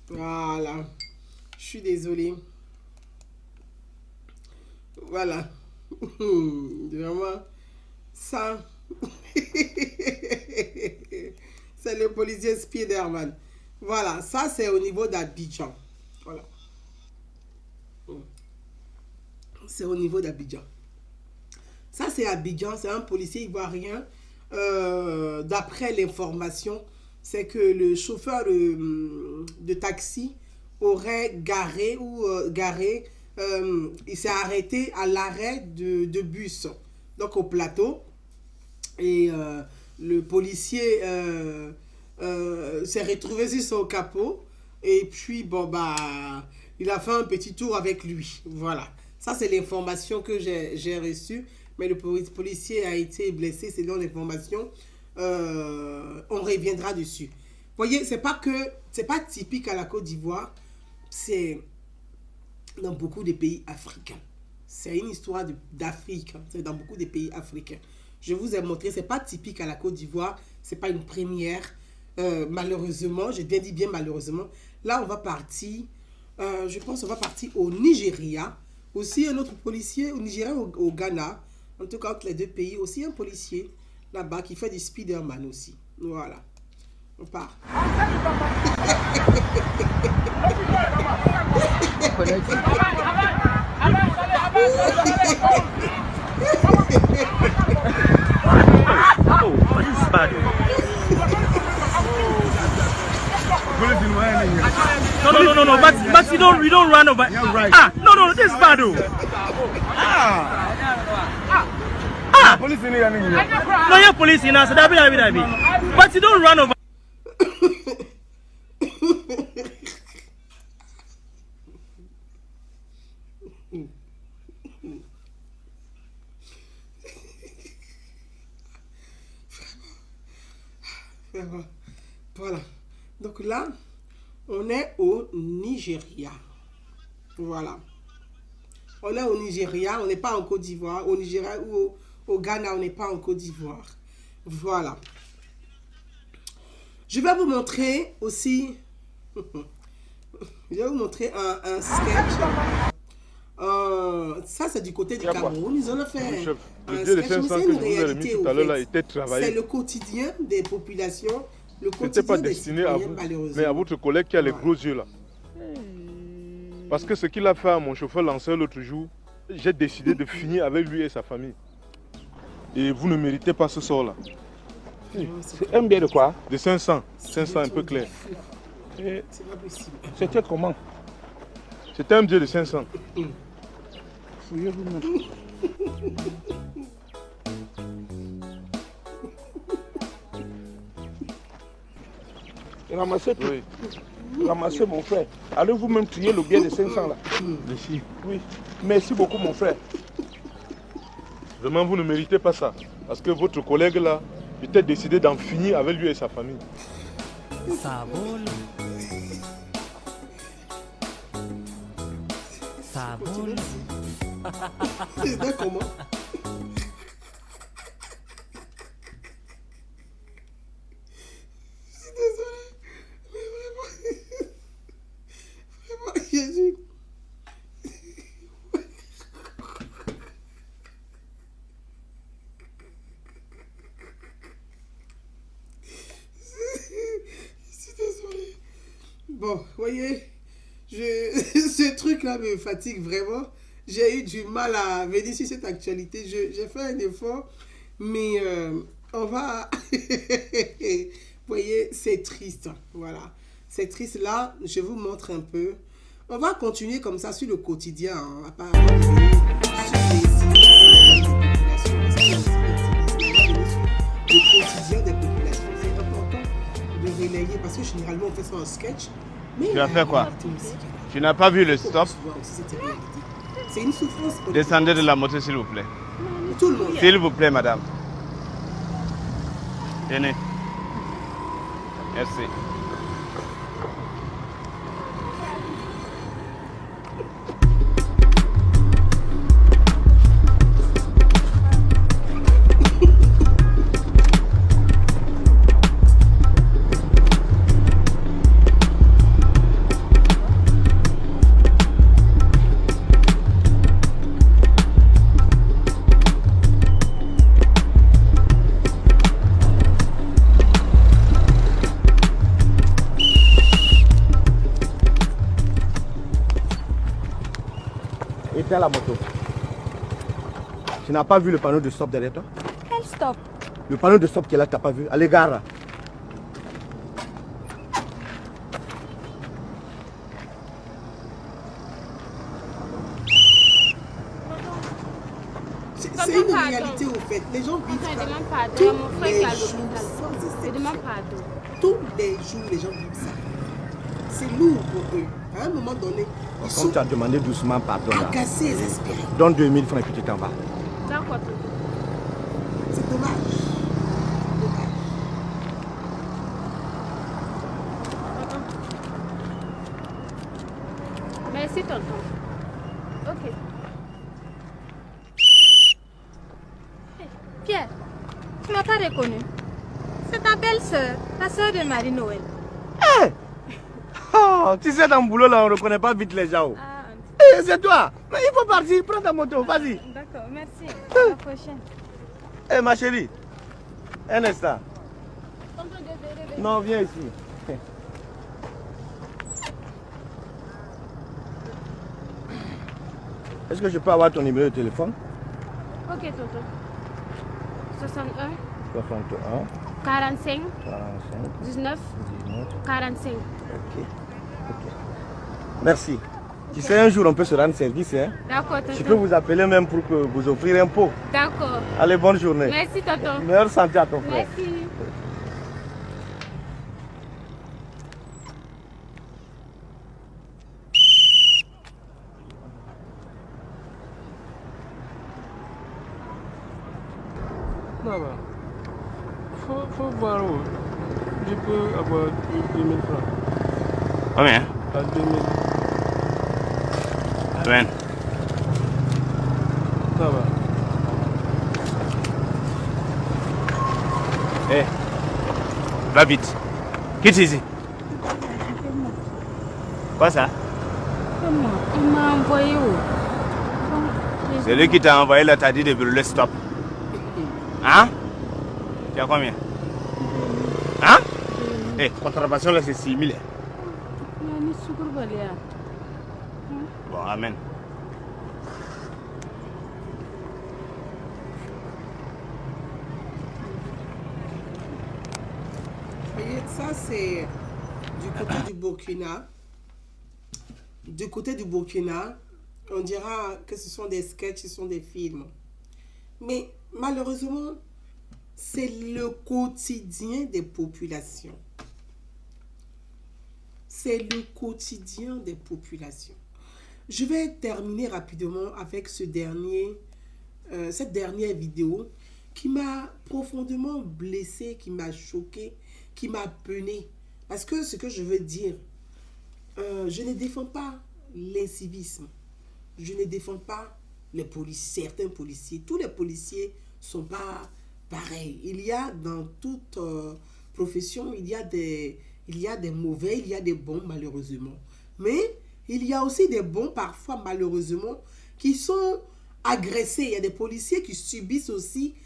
Voilà. Je suis désolé. Voilà. Vraiment, ça. C'est le policier Spider-Man. Voilà, ça c'est au niveau d'Abidjan. Voilà. C'est au niveau d'Abidjan. Ça, c'est Abidjan, c'est un policier ivoirien. D'après l'information, c'est que le chauffeur de taxi aurait garé il s'est arrêté à l'arrêt de bus, donc au plateau. Et le policier s'est retrouvé sur son capot. Et puis, bon, bah, il a fait un petit tour avec lui. Voilà. Ça, c'est l'information que j'ai reçue. Mais le policier a été blessé selon l'information. On reviendra dessus. Vous voyez, c'est pas typique à la Côte d'Ivoire. C'est dans beaucoup de pays africains. C'est une histoire d'Afrique. C'est dans beaucoup de pays africains. Je vous ai montré, c'est pas typique à la Côte d'Ivoire. C'est pas une première. Malheureusement, j'ai bien dit bien malheureusement. Là, on va partir. Je pense qu'on va partir au Nigeria. Aussi, un autre policier au Nigeria, au Ghana. En tout cas, entre les deux pays. Aussi, un policier là-bas qui fait du Spider-Man aussi. Voilà. On part. No. But you don't run over. You're right. No, this is bad. Police in here. No, you're police in us. But you don't run over. Voilà. Donc là, on est au Nigeria. Voilà. On est au Nigeria, on n'est pas en Côte d'Ivoire. Au Nigeria ou au Ghana, on n'est pas en Côte d'Ivoire. Voilà. Je vais vous montrer aussi... Je vais vous montrer un sketch. Ça, c'est du côté du Cameroun. Ils ont fait un sketch, mais c'est une réalité. C'est le quotidien des populations. Le C'était pas destiné à vous, mais à votre collègue qui a les gros yeux là. Parce que ce qu'il a fait à mon chauffeur lanceur l'autre jour, j'ai décidé de finir avec lui et sa famille. Et vous ne méritez pas ce sort là. C'est un billet de quoi? De 500. 500 un peu clair. C'est pas possible. C'était comment? C'était un billet de 500. Ramassez tout. Oui. Ramassez mon frère. Allez vous-même trier le billet de 500 là. Merci. Oui. Merci beaucoup mon frère. Vraiment, vous ne méritez pas ça. Parce que votre collègue là, peut être décidé d'en finir avec lui et sa famille. Ça vole. Ça vole. C'était comment? Je suis désolée. Mais vraiment, Jésus. Je suis désolée. Bon, voyez, ce truc-là me fatigue vraiment. J'ai eu du mal à venir sur cette actualité. J'ai fait un effort, mais on va... Vous voyez, c'est triste. Voilà. C'est triste. Là, je vous montre un peu. On va continuer comme ça sur le quotidien. Hein, à part revenir sur le quotidien des populations. C'est important de relayer parce que généralement, on fait ça en sketch. Mais Tu as fait quoi? Tu n'as pas vu le stop? C'est une souffrance. Descendez de la moto s'il vous plaît. Tout le monde. S'il vous plaît, madame. Tenez. Merci. Éteins la moto. Tu n'as pas vu le panneau de stop derrière toi? Quel stop? Le panneau de stop qui est là, tu n'as pas vu? Allez, gare. C'est une réalité au fait. fait. Les gens vivent ça. Demande pardon. Tous Mon frère les qui a jours, l'hôpital. sans Je exception. demande pardon. Tous les jours, les gens vivent ça. C'est lourd pour eux. À un moment donné, ils sont Comme tu as demandé doucement pardon là. agacés, exaspérés. Donne 2000 francs et puis tu t'en vas. D'accord. C'est dommage. Dommage. Merci, tonton. Ok. Pierre, tu m'as pas reconnu. C'est ta belle-sœur, la sœur de Marie-Noël. Hey! Oh, tu sais, dans le boulot là, on ne reconnaît pas vite les gens. Ah, C'est toi. Mais il faut partir, prends ta moto, vas-y. d'accord, merci. À la prochaine. Eh ma chérie, un instant. Tonton, désolé. Non, viens ici. Est-ce que je peux avoir ton numéro de téléphone? Ok, tonton. 61, 61 45, 45 19, 19. 45. Ok. Merci. Tu sais, un jour on peut se rendre service. Hein? D'accord, tonton. Je peux vous appeler même pour que vous offrir un pot. D'accord. Allez, bonne journée. Merci, tonton. Meilleure santé à ton frère. Merci. Non, bah. Faut voir où. Je peux avoir 2000 francs. Combien? À 2000. Amen. Ça va. Eh, va vite. Quitte ici. Quoi ça? Il m'a envoyé où? C'est lui qui t'a envoyé là, t'as dit de brûler stop. Hein? Tu as combien? Hein? Eh, contravention là c'est 6 000. Bon, amen. Voyez, ça c'est du côté du Burkina. Du côté du Burkina, on dira que ce sont des sketchs, ce sont des films. Mais malheureusement, c'est le quotidien des populations. C'est le quotidien des populations. Je vais terminer rapidement avec cette dernière vidéo qui m'a profondément blessé, qui m'a choqué, qui m'a peiné. Parce que ce que je veux dire, je ne défends pas l'incivisme. Je ne défends pas les policiers, certains policiers. Tous les policiers ne sont pas pareils. Il y a dans toute profession, il y a des mauvais, il y a des bons malheureusement. Mais il y a aussi des bons parfois malheureusement qui sont agressés. Il y a des policiers qui subissent aussi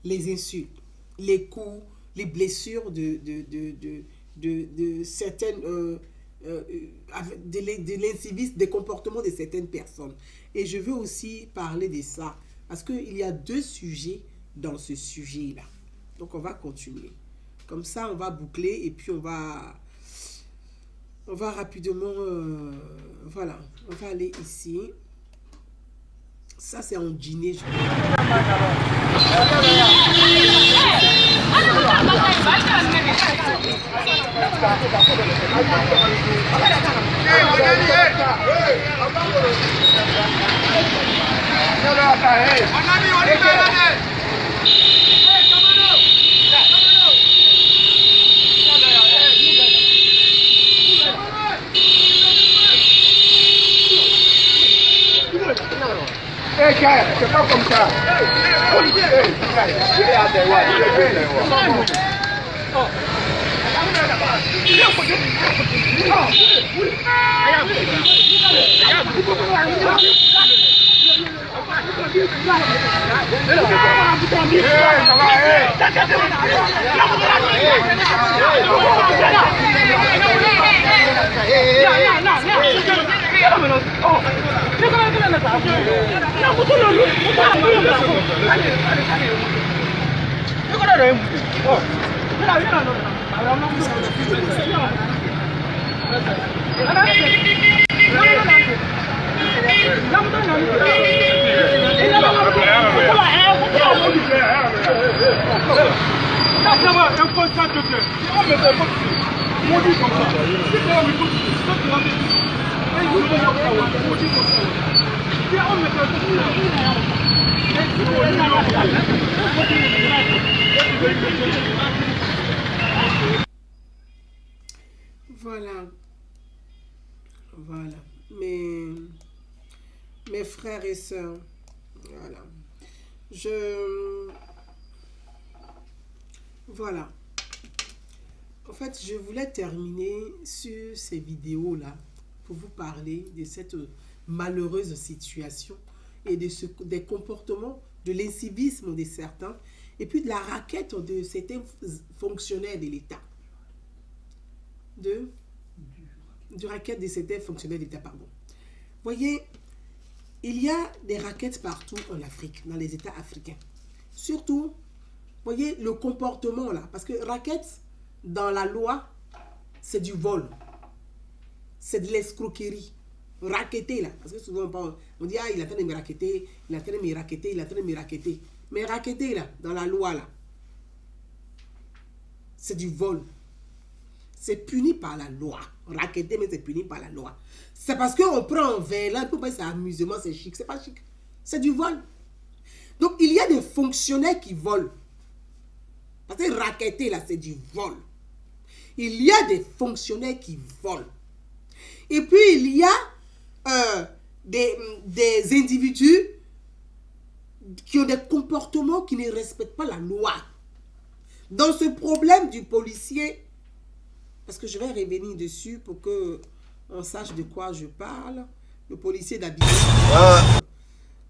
les insultes, les coups, les blessures de certaines... de l'incivisme, des comportements de certaines personnes. Et je veux aussi parler de ça, parce qu'il y a deux sujets dans ce sujet-là. Donc on va continuer. Comme ça, on va boucler et puis on va rapidement... voilà, on va aller ici. Ça, c'est en dîner. C'est pas comme ça. Voilà. Voilà. Mes frères et sœurs. Voilà. Voilà. En fait, je voulais terminer sur ces vidéos-là pour vous parler de cette malheureuse situation et des comportements, de l'incivisme de certains et puis de la raquette de certains fonctionnaires de l'État. Du raquette de certains fonctionnaires de l'État, pardon. Voyez, il y a des raquettes partout en Afrique, dans les États africains. Surtout, voyez, le comportement là, parce que raquette, dans la loi, c'est du vol. C'est de l'escroquerie. Raqueter là, parce que souvent on dit, ah, il est en train de me raqueter, il est en train de me raqueter, il est en train de me raqueter. Mais raqueter là, dans la loi là, c'est du vol. C'est puni par la loi. Raqueter, mais c'est puni par la loi. C'est parce qu'on prend un verre là, pour pas c'est amusement, c'est chic. C'est pas chic. C'est du vol. Donc, il y a des fonctionnaires qui volent. Parce que raqueter là, c'est du vol. Il y a des fonctionnaires qui volent. Et puis, il y a des individus qui ont des comportements qui ne respectent pas la loi. Dans ce problème du policier, parce que je vais revenir dessus pour qu'on sache de quoi je parle, le policier d'Abidjan.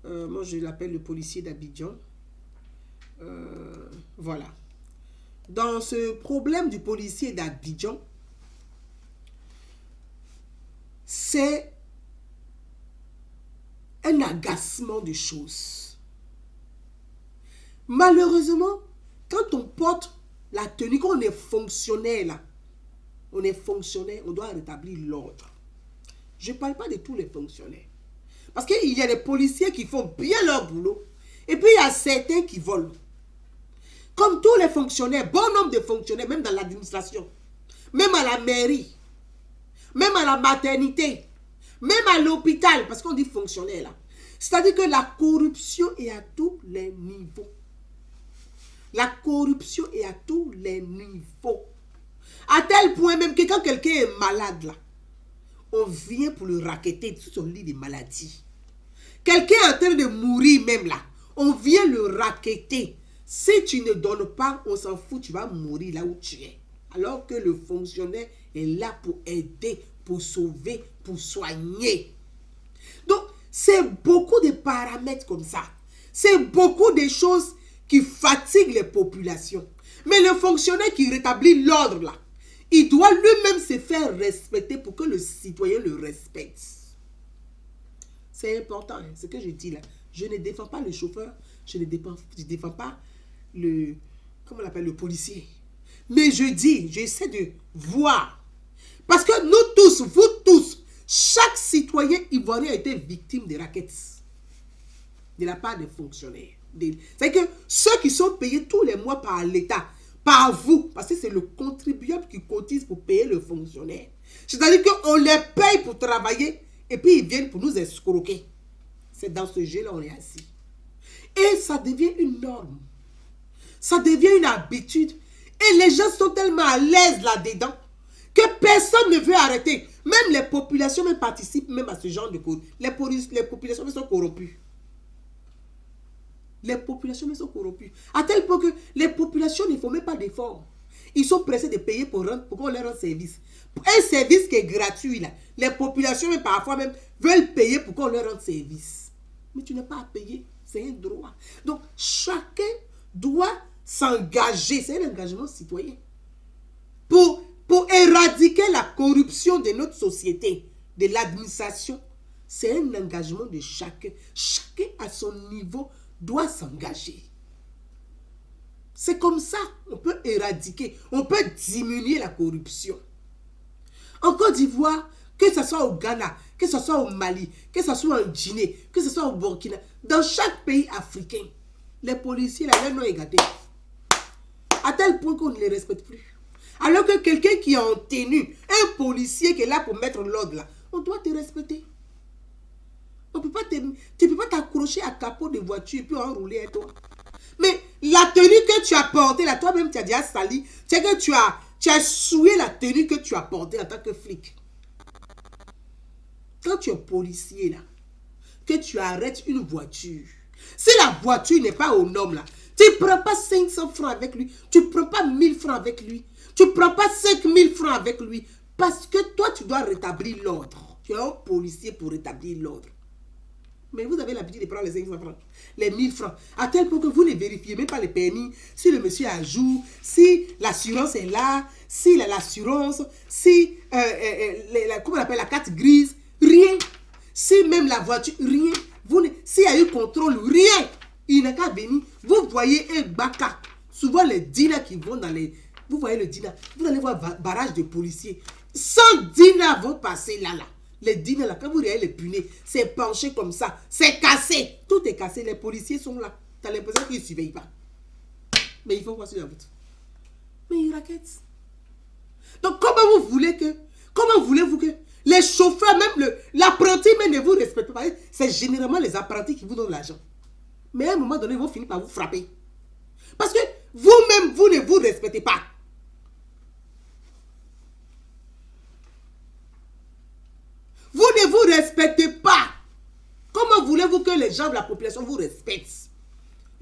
Moi, je l'appelle le policier d'Abidjan. Voilà. Dans ce problème du policier d'Abidjan, c'est un agacement de choses. Malheureusement, quand on porte la tenue, quand on est fonctionnaire là, on est fonctionnaire, on doit rétablir l'ordre. Je ne parle pas de tous les fonctionnaires. Parce qu'il y a des policiers qui font bien leur boulot. Et puis il y a certains qui volent. Comme tous les fonctionnaires, bon nombre de fonctionnaires, même dans l'administration, même à la mairie, même à la maternité, même à l'hôpital, parce qu'on dit fonctionnaire là. C'est-à-dire que la corruption est à tous les niveaux. La corruption est à tous les niveaux. À tel point même que quand quelqu'un est malade là, on vient pour le raqueter sur son lit de maladie. Quelqu'un est en train de mourir même là, on vient le raqueter. Si tu ne donnes pas, on s'en fout, tu vas mourir là où tu es. Alors que le fonctionnaire est là pour aider, pour sauver, pour soigner. Donc, c'est beaucoup de paramètres comme ça. C'est beaucoup de choses qui fatiguent les populations. Mais le fonctionnaire qui rétablit l'ordre là, il doit lui-même se faire respecter pour que le citoyen le respecte. C'est important, hein, ce que je dis là. Je ne défends pas le chauffeur, je ne défends pas le, comment on l'appelle, le policier. Mais je dis, j'essaie de voir. Parce que nous tous, vous tous, chaque citoyen ivoirien a été victime de raquettes de la part des fonctionnaires. C'est que ceux qui sont payés tous les mois par l'État, par vous, parce que c'est le contribuable qui cotise pour payer le fonctionnaire. C'est-à-dire qu'on les paye pour travailler et puis ils viennent pour nous escroquer. C'est dans ce jeu-là on est assis. Et ça devient une norme. Ça devient une habitude. Et les gens sont tellement à l'aise là-dedans que personne ne veut arrêter. Même les populations même participent même à ce genre de cause. Les populations sont corrompues. Les populations sont corrompues. À tel point que les populations ne font même pas d'efforts. Ils sont pressés de payer pour qu'on leur rende service. Un service qui est gratuit là. Les populations même parfois même veulent payer pour qu'on leur rende service. Mais tu n'as pas à payer. C'est un droit. Donc chacun doit s'engager. C'est un engagement citoyen. Pour éradiquer la corruption de notre société, de l'administration. C'est un engagement de chacun. Chacun à son niveau doit s'engager. C'est comme ça on peut éradiquer, on peut diminuer la corruption. En Côte d'Ivoire, que ce soit au Ghana, que ce soit au Mali, que ce soit en Guinée, que ce soit au Burkina, dans chaque pays africain, Les policiers, là, leur nom est gâté. À tel point qu'on ne les respecte plus. Alors que quelqu'un qui est en tenue, un policier qui est là pour mettre l'ordre là, on doit te respecter. On peut pas tu ne peux pas t'accrocher à capot de voiture et puis enrouler à toi. Mais la tenue que tu as portée là, toi-même tu as déjà sali, c'est que tu as souillé la tenue que tu as portée en tant que flic. Quand tu es policier là, que tu arrêtes une voiture, si la voiture n'est pas aux normes là, tu ne prends pas 500 francs avec lui, tu ne prends pas 1000 francs avec lui, tu ne prends pas 5000 francs avec lui, parce que toi tu dois rétablir l'ordre. Tu es un policier pour rétablir l'ordre. Mais vous avez l'habitude de prendre les 500 francs, les 1000 francs, à tel point que vous ne vérifiez même pas les permis, si le monsieur a jour, si l'assurance est là, si l'assurance, si comment on appelle la carte grise, rien. Si même la voiture, rien. S'il y a eu contrôle, rien. Il n'a qu'à venir. Vous voyez un baka. Souvent les dinas qui vont dans les... Vous voyez le dina. Vous allez voir barrage de policiers. 100 dinas vont passer là. Les dinas là, quand vous regardez les punais, c'est penché comme ça. C'est cassé. Tout est cassé. Les policiers sont là. Tu as l'impression qu'ils ne surveillent pas. Mais ils font quoi sur la route? Mais ils raquettent. Donc comment voulez-vous que les chauffeurs, même l'apprenti même ne vous respectent pas? C'est généralement les apprentis qui vous donnent l'argent. Mais à un moment donné, ils vont finir par vous frapper. Parce que vous-même, vous ne vous respectez pas. Vous ne vous respectez pas. Comment voulez-vous que les gens de la population vous respectent?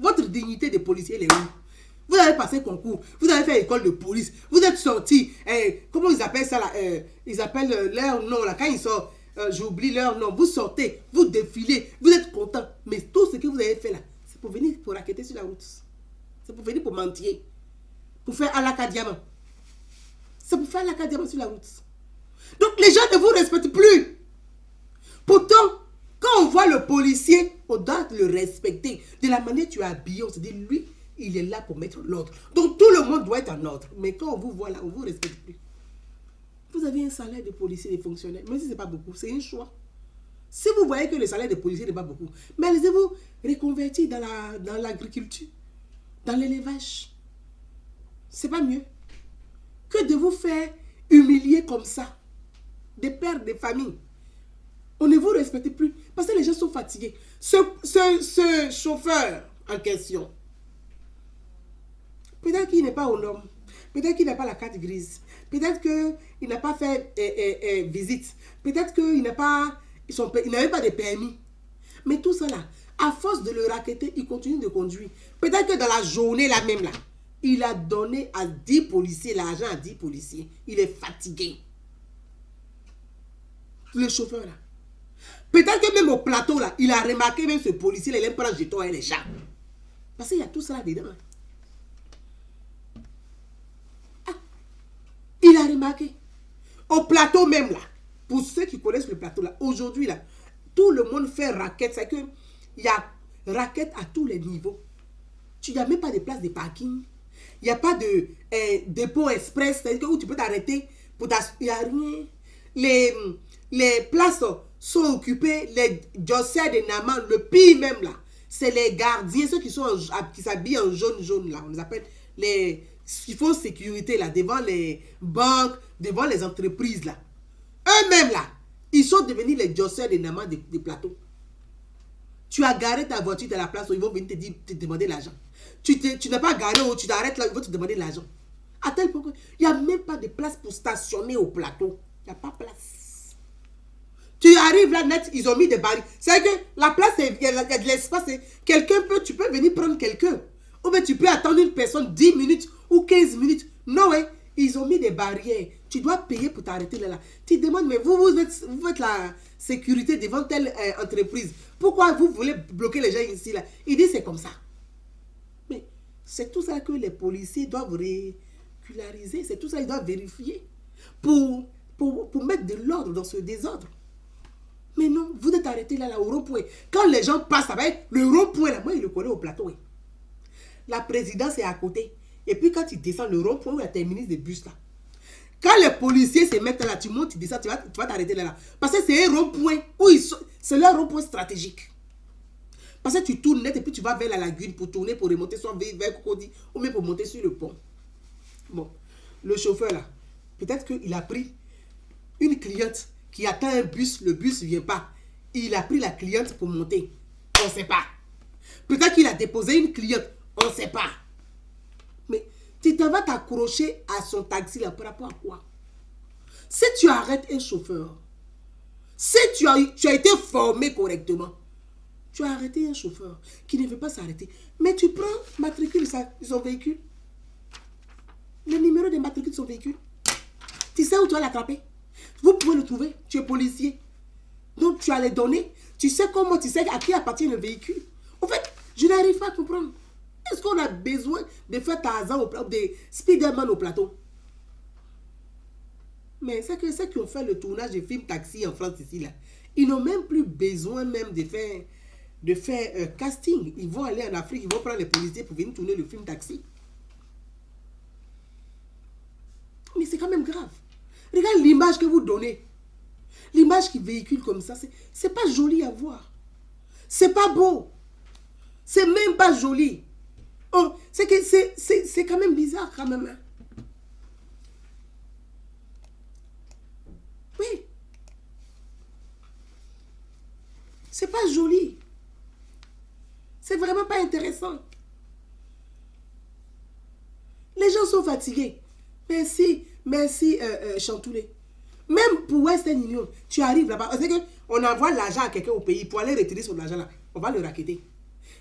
Votre dignité de policier, elle est où? Vous avez passé concours, vous avez fait école de police, vous êtes sorti, comment ils appellent ça là, ils appellent leur nom là, quand ils sortent, j'oublie leur nom, vous sortez, vous défilez, vous êtes content, mais tout ce que vous avez fait là, c'est pour venir pour raqueter sur la route, c'est pour venir pour mentir, pour faire alaka diamant, c'est pour faire alaka diamant sur la route. Donc les gens ne vous respectent plus. Pourtant, quand on voit le policier, on doit le respecter. De la manière dont tu es habillé, on se dit lui, il est là pour mettre l'ordre. Donc tout le monde doit être en ordre. Mais quand on vous voit là, on ne vous respecte plus. Vous avez un salaire de policier et de fonctionnaire. Même si ce n'est pas beaucoup, c'est un choix. Si vous voyez que le salaire de policier n'est pas beaucoup, mais allez-vous reconvertir dans l'agriculture, dans l'élevage. C'est pas mieux que de vous faire humilier comme ça. Des pères, des familles. On ne vous respecte plus. Parce que les gens sont fatigués. Ce chauffeur en question, peut-être qu'il n'est pas aux normes. Peut-être qu'il n'a pas la carte grise. Peut-être qu'il n'a pas fait visite. Peut-être qu'il n'avait pas de permis. Mais tout ça là, à force de le racketter, il continue de conduire. Peut-être que dans la journée là même là, il a donné à 10 policiers, l'argent à 10 policiers. Il est fatigué. Le chauffeur là. Peut-être que même au plateau là, il a remarqué même ce policier là, il aime prendre jeton et les gens. Parce qu'il y a tout ça là dedans. Il a remarqué. Au plateau même là, pour ceux qui connaissent le plateau là, aujourd'hui là, tout le monde fait raquette. C'est qu'il y a raquette à tous les niveaux. Il n'y a même pas de place de parking. Il n'y a pas de dépôt express, c'est-à-dire où tu peux t'arrêter. Il n'y a rien. Les places sont occupées, les dossiers de Naman, le pire même là, c'est les gardiens, ceux qui s'habillent en jaune là, on les appelle les... qui font sécurité là, devant les banques, devant les entreprises là. Eux-mêmes là, ils sont devenus les dossiers de Naman des plateaux. Tu as garé ta voiture dans la place où ils vont venir te demander l'argent. Tu n'as pas garé où tu t'arrêtes là, ils vont te demander l'argent. À tel point qu'il n'y a même pas de place pour stationner au plateau. Il n'y a pas de place. Tu arrives là net, ils ont mis des barrières. C'est que la place, il y a de l'espace. Tu peux venir prendre quelqu'un. Ou bien tu peux attendre une personne 10 minutes ou 15 minutes. Non, ouais, ils ont mis des barrières. Tu dois payer pour t'arrêter là. Tu te demandes, mais vous faites la sécurité devant telle entreprise. Pourquoi vous voulez bloquer les gens ici là? Ils disent c'est comme ça. Mais c'est tout ça que les policiers doivent régulariser. C'est tout ça qu'ils doivent vérifier pour mettre de l'ordre dans ce désordre. Mais non, vous êtes arrêté là au rond-point. Quand les gens passent avec le rond-point là, moi, il le connaît au plateau. Hein. La présidence est à côté. Et puis quand tu descends le rond-point où il y a terminus de bus là, quand les policiers se mettent là, tu montes, tu descends, tu vas t'arrêter là. Parce que c'est un rond-point où c'est leur rond-point stratégique. Parce que tu tournes net et puis tu vas vers la lagune pour tourner, pour remonter soit vers Cocody ou même pour monter sur le pont. Bon, le chauffeur là, peut-être qu'il a pris une cliente qui attend un bus, le bus ne vient pas. Il a pris la cliente pour monter. On ne sait pas. Peut-être qu'il a déposé une cliente. On ne sait pas. Mais tu t'en vas t'accrocher à son taxi là par rapport à quoi? Si tu arrêtes un chauffeur, si tu as été formé correctement, tu as arrêté un chauffeur qui ne veut pas s'arrêter. Mais tu prends matricule de son véhicule. Le numéro de matricule de son véhicule. Tu sais où tu vas l'attraper. Vous pouvez le trouver. Tu es policier. Donc tu as les données. Tu sais comment, tu sais à qui appartient le véhicule. En fait, je n'arrive pas à comprendre. Est-ce qu'on a besoin de faire Tarzan au plateau, de Spider-Man au plateau? Mais c'est que ceux qui ont fait le tournage des films Taxi en France ici, là, ils n'ont même plus besoin même de faire casting. Ils vont aller en Afrique, ils vont prendre les policiers pour venir tourner le film Taxi. Mais c'est quand même grave. Regarde l'image que vous donnez. L'image qui véhicule comme ça, c'est pas joli à voir. C'est pas beau. C'est même pas joli. Oh, c'est quand même bizarre quand même. Hein? Oui. C'est pas joli. C'est vraiment pas intéressant. Les gens sont fatigués. Merci Chantoulé. Même pour Western Union, tu arrives là-bas. C'est qu'on envoie l'argent à quelqu'un au pays pour aller retirer son argent là. On va le raqueter.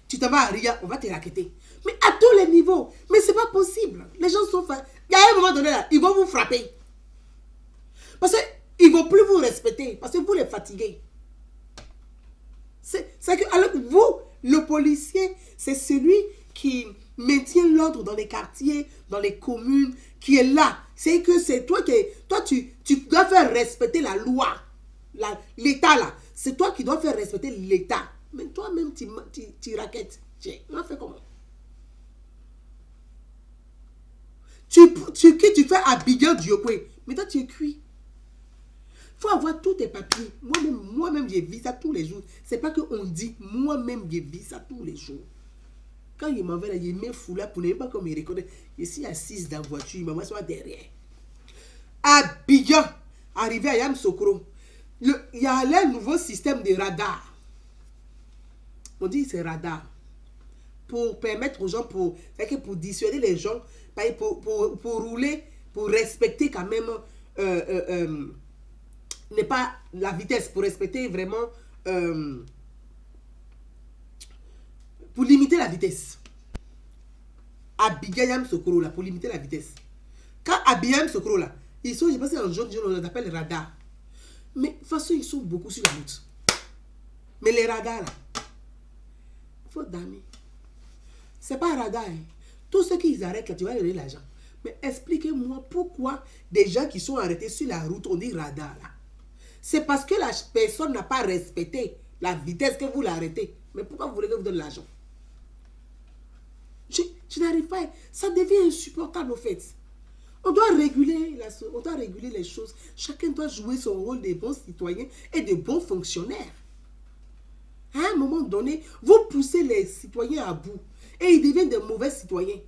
Tu t'en vas à Ria, on va te raqueter. Mais à tous les niveaux. Mais c'est pas possible. Les gens sont fatigués. Il y a un moment donné là, ils vont vous frapper. Parce qu'ils ne vont plus vous respecter. Parce que vous les fatiguez. C'est que, alors vous, le policier, c'est celui qui maintient l'ordre dans les quartiers, dans les communes, qui est là. C'est que c'est toi qui... tu dois faire respecter la loi. L'État là. C'est toi qui dois faire respecter l'État. Mais toi-même, tu raquettes. On a fait comment? Tu fais Abidjan Diokwe. Mais toi, tu es cuit. Il faut avoir tous tes papiers. Moi-même, j'ai vu ça tous les jours. C'est pas qu'on dit. Moi-même, j'ai vu ça tous les jours. Quand il m'envoie là, il met fou là pour ne pas comme il reconnaît. Je suis assise dans la voiture, il m'envoie soit derrière. Abidjan, arrivé à Yamoussoukro, il y a un nouveau système de radar. On dit c'est radar. Pour permettre aux gens, pour dissuader les gens, pour rouler, pour respecter quand même, n'est pas la vitesse, pour respecter vraiment, pour limiter la vitesse. Abidjan Yamoussoukro là, pour limiter la vitesse. Quand Abidjan Yamoussoukro là, ils sont, je pense en jaune, on les appelle radar. Mais de toute façon, ils sont beaucoup sur la route. Mais les radars là, il faut damer. C'est pas radar. Hein. Tous ceux qui arrêtent là, tu vas leur donner l'argent. Mais expliquez-moi pourquoi des gens qui sont arrêtés sur la route, on dit radar là. C'est parce que la personne n'a pas respecté la vitesse que vous l'arrêtez. Mais pourquoi vous voulez que vous donne l'argent? Je n'arrive pas. Ça devient insupportable au fait. On doit réguler les choses. Chacun doit jouer son rôle de bon citoyen et de bon fonctionnaire. À un moment donné, vous poussez les citoyens à bout et ils deviennent de mauvais citoyens.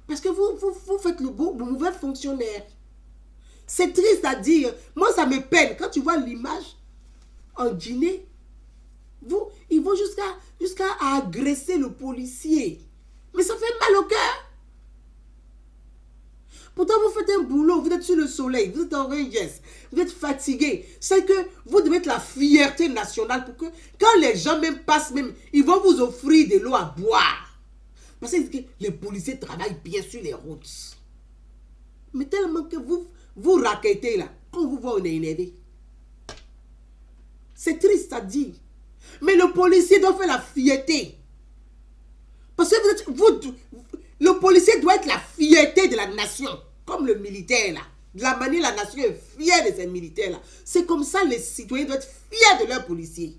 Parce que vous faites le mauvais fonctionnaire. C'est triste à dire. Moi, ça me peine. Quand tu vois l'image en Guinée, ils vont jusqu'à agresser le policier. Mais ça fait mal au cœur. Pourtant, vous faites un boulot, vous êtes sur le soleil, vous êtes en Rangers, vous êtes fatigué. C'est que vous devez être la fierté nationale pour que quand les gens même passent, ils vont vous offrir de l'eau à boire. Parce que les policiers travaillent bien sur les routes. Mais tellement que vous raquettez là, quand vous voyez, on est énervé. C'est triste à dire. Mais le policier doit faire la fierté. Parce que le policier doit être la fierté de la nation. Comme le militaire là. De la manière la nation est fière de ses militaires là. C'est comme ça les citoyens doivent être fiers de leurs policiers.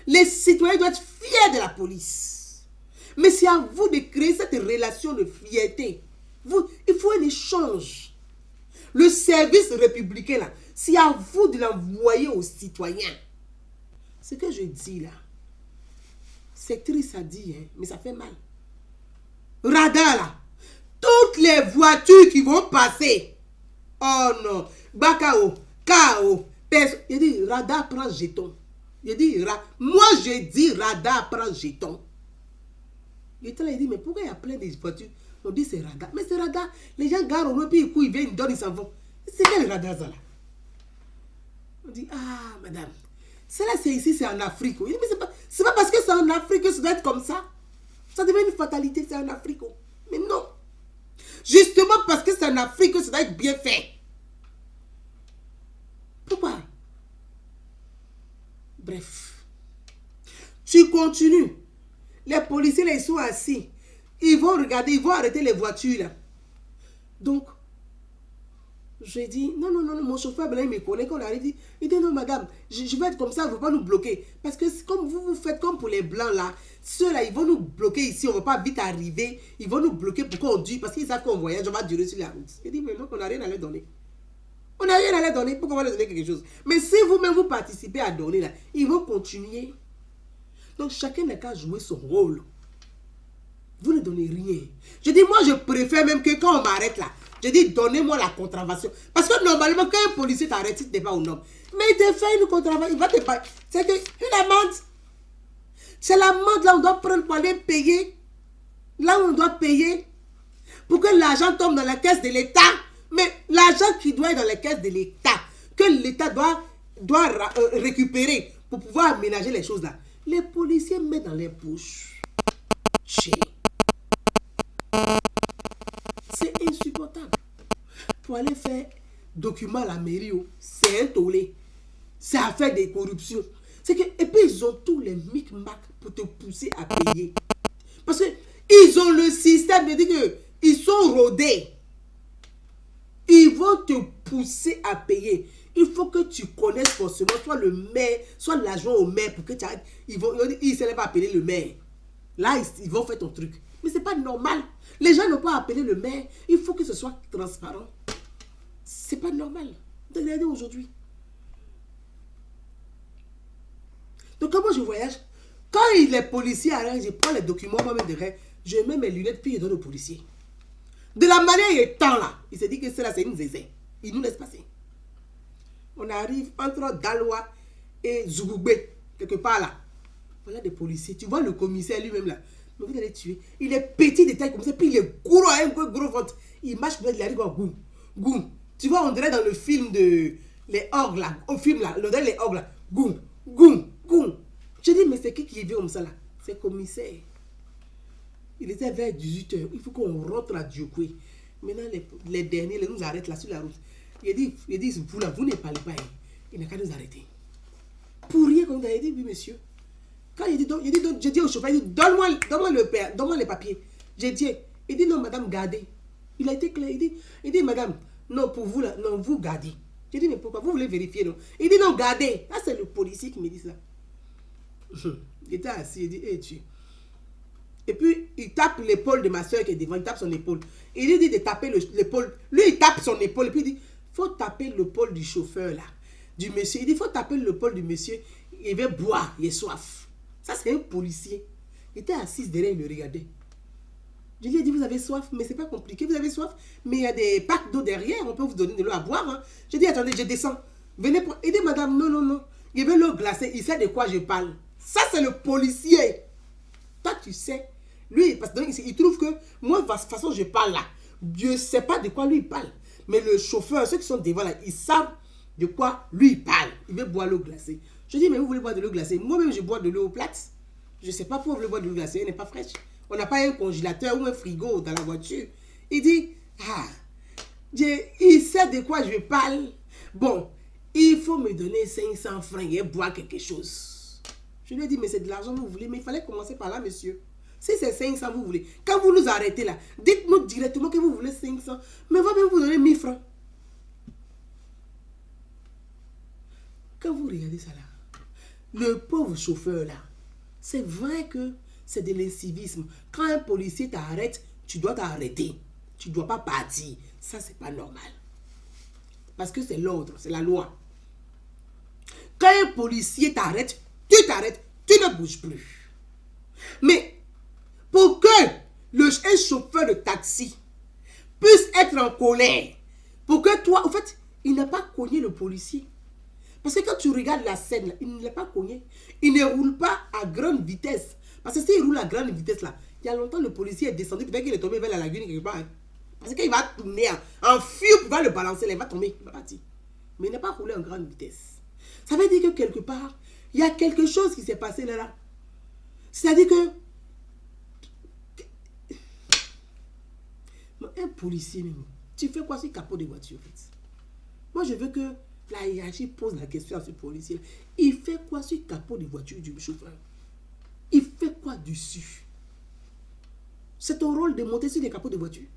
Les citoyens doivent être fiers de la police. Mais c'est à vous de créer cette relation de fierté. Il faut un échange. Le service républicain là, c'est à vous de l'envoyer aux citoyens. Ce que je dis là, C'est triste à dire, hein, mais ça fait mal. Radar là. Toutes les voitures qui vont passer. Oh non. Bakao, Kao. Il dit, radar prend jeton. Il dit, moi je dis, radar prend jeton. Il était là, il dit, mais pourquoi il y a plein de voitures? On dit, c'est radar. Mais c'est radar. Les gens garent au loin, puis ils viennent, ils donnent, ils s'en vont. C'est quel radar ça là? On dit, ah, madame. C'est là, c'est ici, c'est en Afrique. Il dit, mais c'est pas parce que c'est en Afrique que ça doit être comme ça. Ça devient une fatalité, c'est en Afrique. Mais non. Justement parce que c'est en Afrique que ça doit être bien fait. Pourquoi? Bref. Tu continues. Les policiers, là, ils sont assis. Ils vont regarder, ils vont arrêter les voitures, là. Donc, j'ai dit, non, mon chauffeur, il me connaît, quand on arrive, il dit, non, madame, je vais être comme ça, il ne faut pas nous bloquer. Parce que comme vous faites comme pour les blancs, là, ceux-là, ils vont nous bloquer ici, on ne va pas vite arriver, ils vont nous bloquer pour qu'on dure, parce qu'ils savent qu'on voyage, on va durer sur la route. Il dit, mais non, on n'a rien à leur donner. On n'a rien à leur donner, pourquoi on va leur donner quelque chose? Mais si vous-même, vous participez à donner, là, ils vont continuer. Donc, chacun n'a qu'à jouer son rôle. Vous ne donnez rien. Je dis, moi, je préfère même que quand on m'arrête là, je dis, donnez-moi la contravention. Parce que normalement, quand un policier t'arrête, il ne t'est pas aux normes. Mais il te fait une contravention, il va te payer. C'est une amende. C'est l'amende là, on doit prendre pour aller payer. Là où on doit payer. Pour que l'argent tombe dans la caisse de l'État. Mais l'argent qui doit être dans la caisse de l'État, que l'État doit récupérer pour pouvoir aménager les choses là. Les policiers mettent dans les poches. C'est insupportable. Pour aller faire document à la mairie, c'est un tollé. C'est affaire de corruption. C'est que, et puis ils ont tous les micmacs pour te pousser à payer. Parce que ils ont le système de dire que ils sont rodés. Ils vont te pousser à payer. Il faut que tu connaisses forcément soit le maire, soit l'adjoint au maire pour que tu arrêtes. Ils ne s'élèvent pas appeler le maire. Là, ils vont faire ton truc. Mais ce n'est pas normal. Les gens n'ont pas appelé le maire. Il faut que ce soit transparent. Ce n'est pas normal. Regardez aujourd'hui. Donc, comment je voyage? Quand les policiers arrivent, je prends les documents, moi-même derrière, je mets mes lunettes, puis je donne aux policiers. De la manière il est temps là, il se dit que c'est une zézé. Il nous laisse passer. On arrive entre Daloa et Zougoubé, quelque part là. Voilà des policiers. Tu vois le commissaire lui-même là. Mais vous allez tuer. Il est petit de taille comme ça, puis il est gros, un gros ventre. Il marche, il arrive en goum. Goum. Tu vois, on dirait dans le film de les orgues là. Au film là, l'odeur les orgues là. Goum, goum, goum. Je dis, mais c'est qui est venu comme ça là? C'est le commissaire. Il était vers 18h. Il faut qu'on rentre à Diokwe. Maintenant, les derniers, ils nous arrêtent là sur la route. Il dit, vous là, vous ne parlez pas. Il n'a qu'à nous arrêter. Pour rien, comme il a dit, oui, monsieur. Quand il dit, je dis au chauffeur, il dit, donne-moi les papiers. J'ai dit, il dit, non, madame, gardez. Il a été clair. Il dit, madame, non, pour vous là, non, vous gardez. J'ai dit, mais pourquoi? Vous voulez vérifier, non? Il dit, non, gardez. Là, c'est le policier qui me dit ça. Il était assis, il dit, hé, tu. Et puis, il tape l'épaule de ma soeur qui est devant, il tape son épaule. Il lui dit de taper l'épaule. Lui, il tape son épaule. Et puis, il dit, il faut taper l'épaule du chauffeur, là. Du monsieur. Il dit, il faut taper l'épaule du monsieur. Il veut boire, il est soif. Ça, c'est un policier. Il était assis derrière, il le regardait. Je lui ai dit, vous avez soif, mais c'est pas compliqué, vous avez soif. Mais il y a des packs d'eau derrière, on peut vous donner de l'eau à boire. Hein. Je dis, attendez, je descends. Venez pour... Il dit, madame, non. Il veut l'eau glacée, il sait de quoi je parle. Ça, c'est le policier. Toi, tu sais. Lui, parce qu'il trouve que moi, de toute façon, je parle là. Je ne sais pas de quoi lui il parle. Mais le chauffeur, ceux qui sont devant là, ils savent de quoi lui il parle. Il veut boire l'eau glacée. Je dis, mais vous voulez boire de l'eau glacée? Moi-même, je bois de l'eau plate. Je ne sais pas pourquoi vous voulez boire de l'eau glacée, elle n'est pas fraîche. On n'a pas un congélateur ou un frigo dans la voiture. Il dit, il sait de quoi je parle. Bon, il faut me donner 500 francs et boire quelque chose. Je lui ai dit, mais c'est de l'argent que vous voulez, mais il fallait commencer par là, monsieur. Si c'est 500, vous voulez. Quand vous nous arrêtez là, dites-nous directement que vous voulez 500. Mais on va même vous donner 1000 francs. Quand vous regardez ça là, le pauvre chauffeur là, c'est vrai que c'est de l'incivisme. Quand un policier t'arrête, tu dois t'arrêter. Tu ne dois pas partir. Ça, c'est pas normal. Parce que c'est l'ordre, c'est la loi. Quand un policier t'arrête, tu ne bouges plus. Mais pour que un chauffeur de taxi puisse être en colère, pour que toi, en fait, il n'a pas cogné le policier. Parce que quand tu regardes la scène, là, il ne l'a pas cogné. Il ne roule pas à grande vitesse. Parce que s'il roule à grande vitesse, là, il y a longtemps, le policier est descendu, peut-être qu'il est tombé vers la lagune quelque part. Hein. Parce qu'il va tourner en fure, il va le balancer, là, il va tomber, il va partir. Mais il n'a pas roulé en grande vitesse. Ça veut dire que quelque part, il y a quelque chose qui s'est passé là. C'est-à-dire que un policier, tu fais quoi sur le capot de voiture? Moi, je veux que la hiérarchie pose la question à ce policier. Il fait quoi sur le capot de voiture du chauffeur? Il fait quoi dessus? C'est ton rôle de monter sur les capots de voiture.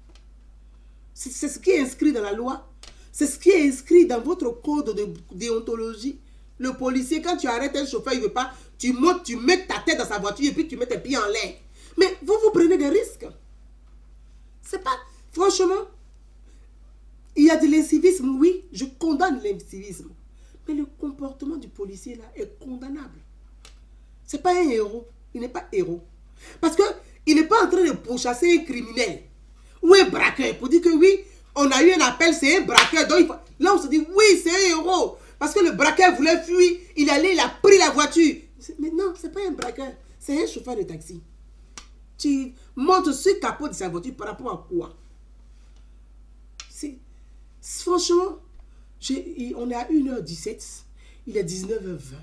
C'est ce qui est inscrit dans la loi. C'est ce qui est inscrit dans votre code de déontologie. Le policier, quand tu arrêtes un chauffeur, il ne veut pas, tu montes, tu mets ta tête dans sa voiture et puis tu mets tes pieds en l'air. Mais vous prenez des risques. C'est pas... Franchement, il y a de l'incivisme, oui, je condamne l'incivisme. Mais le comportement du policier là est condamnable. C'est pas un héros. Il n'est pas héros. Parce qu'il n'est pas en train de pourchasser un criminel ou un braqueur pour dire que oui, on a eu un appel, c'est un braqueur. Donc là, on se dit oui, c'est un héros. Parce que le braqueur voulait fuir, il a pris la voiture. Mais non, c'est pas un braqueur, c'est un chauffeur de taxi. Tu montes sur le capot de sa voiture par rapport à quoi? Franchement, on est à 1h17, il est 19h20.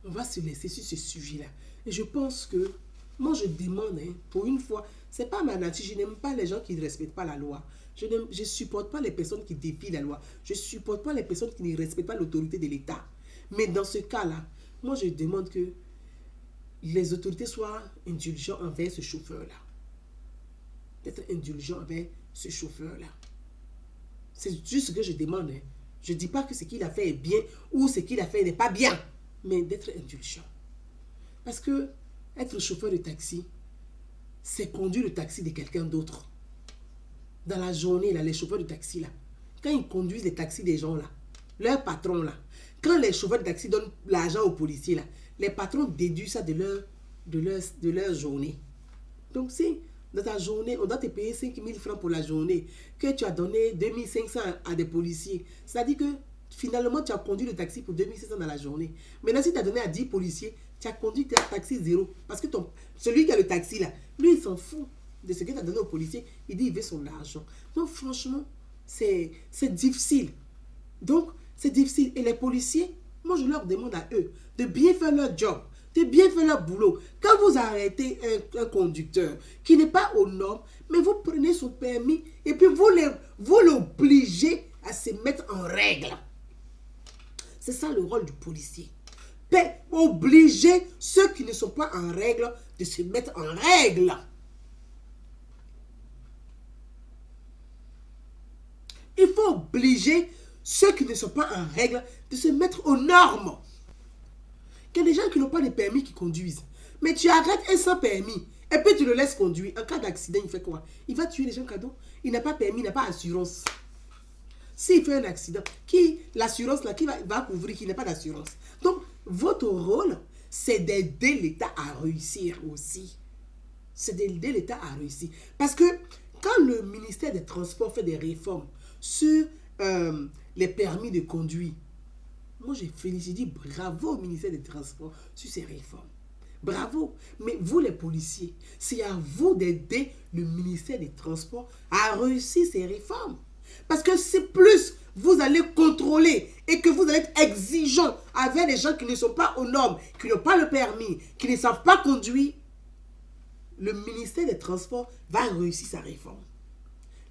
On va se laisser sur ce sujet-là. Et je pense que, moi je demande, hein, pour une fois, c'est pas ma nature, je n'aime pas les gens qui ne respectent pas la loi. Je ne supporte pas les personnes qui défient la loi. Je ne supporte pas les personnes qui ne respectent pas l'autorité de l'État. Mais dans ce cas-là, moi je demande que les autorités soient indulgentes envers ce chauffeur-là. D'être indulgents envers ce chauffeur-là. C'est juste ce que je demande. Hein. Je ne dis pas que ce qu'il a fait est bien ou ce qu'il a fait n'est pas bien. Mais d'être indulgent. Parce que être chauffeur de taxi, c'est conduire le taxi de quelqu'un d'autre. Dans la journée, là, les chauffeurs de taxi, là, quand ils conduisent les taxis des gens, là, leur patron, là, quand les chauffeurs de taxi donnent l'argent aux policiers, là, les patrons déduisent ça de leur journée. Donc, si dans ta journée, on doit te payer 5 000 francs pour la journée, que tu as donné 2 500 à des policiers, c'est-à-dire que finalement, tu as conduit le taxi pour 2 500 dans la journée. Maintenant, si tu as donné à 10 policiers, tu as conduit le taxi zéro. Parce que celui qui a le taxi, là, lui, il s'en fout de ce que tu as donné aux policiers. Il dit, il veut son argent. Donc, franchement, c'est difficile. Donc, c'est difficile. Et les policiers, moi, je leur demande à eux de bien faire leur job, de bien faire leur boulot. Quand vous arrêtez un conducteur qui n'est pas aux normes, mais vous prenez son permis et puis vous l'obligez à se mettre en règle. C'est ça le rôle du policier. Obliger ceux qui ne sont pas en règle de se mettre en règle. Il faut obliger ceux qui ne sont pas en règle de se mettre aux normes. Il y a des gens qui n'ont pas de permis qui conduisent. Mais tu arrêtes un sans permis et puis tu le laisses conduire. En cas d'accident, il fait quoi? Il va tuer les gens cadeaux. Il n'a pas permis, il n'a pas assurance. S'il fait un accident, l'assurance là, qui va couvrir, qui n'a pas d'assurance. Donc, votre rôle, c'est d'aider l'État à réussir aussi. C'est d'aider l'État à réussir. Parce que quand le ministère des Transports fait des réformes sur les permis de conduire, moi j'ai dit bravo au ministère des Transports sur ces réformes. Bravo. Mais vous les policiers, c'est à vous d'aider le ministère des Transports à réussir ces réformes. Parce que c'est plus vous allez contrôler et que vous allez être exigeant avec les gens qui ne sont pas aux normes, qui n'ont pas le permis, qui ne savent pas conduire, le ministère des Transports va réussir sa réforme.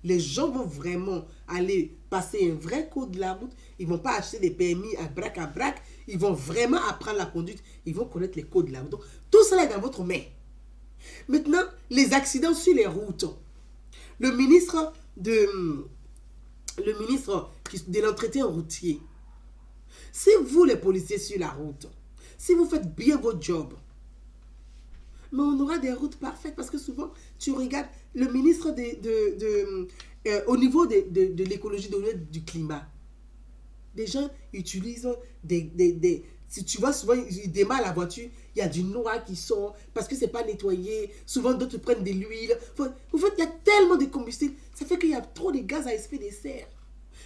Les gens vont vraiment aller passer un vrai code de la route. Ils ne vont pas acheter des permis à braque. Ils vont vraiment apprendre la conduite. Ils vont connaître les codes de la route. Donc, tout cela est dans votre main. Maintenant, les accidents sur les routes. Le ministre de l'entretien routier. Si vous, les policiers sur la route, si vous faites bien votre job, mais on aura des routes parfaites parce que souvent, tu regardes le ministre au niveau de l'écologie, du climat. Des gens utilisent Si tu vois, souvent, ils démarrent la voiture, il y a du noir qui sort parce que c'est pas nettoyé. Souvent, d'autres prennent de l'huile. En fait, il y a tellement de combustible. Ça fait qu'il y a trop de gaz à effet de serre.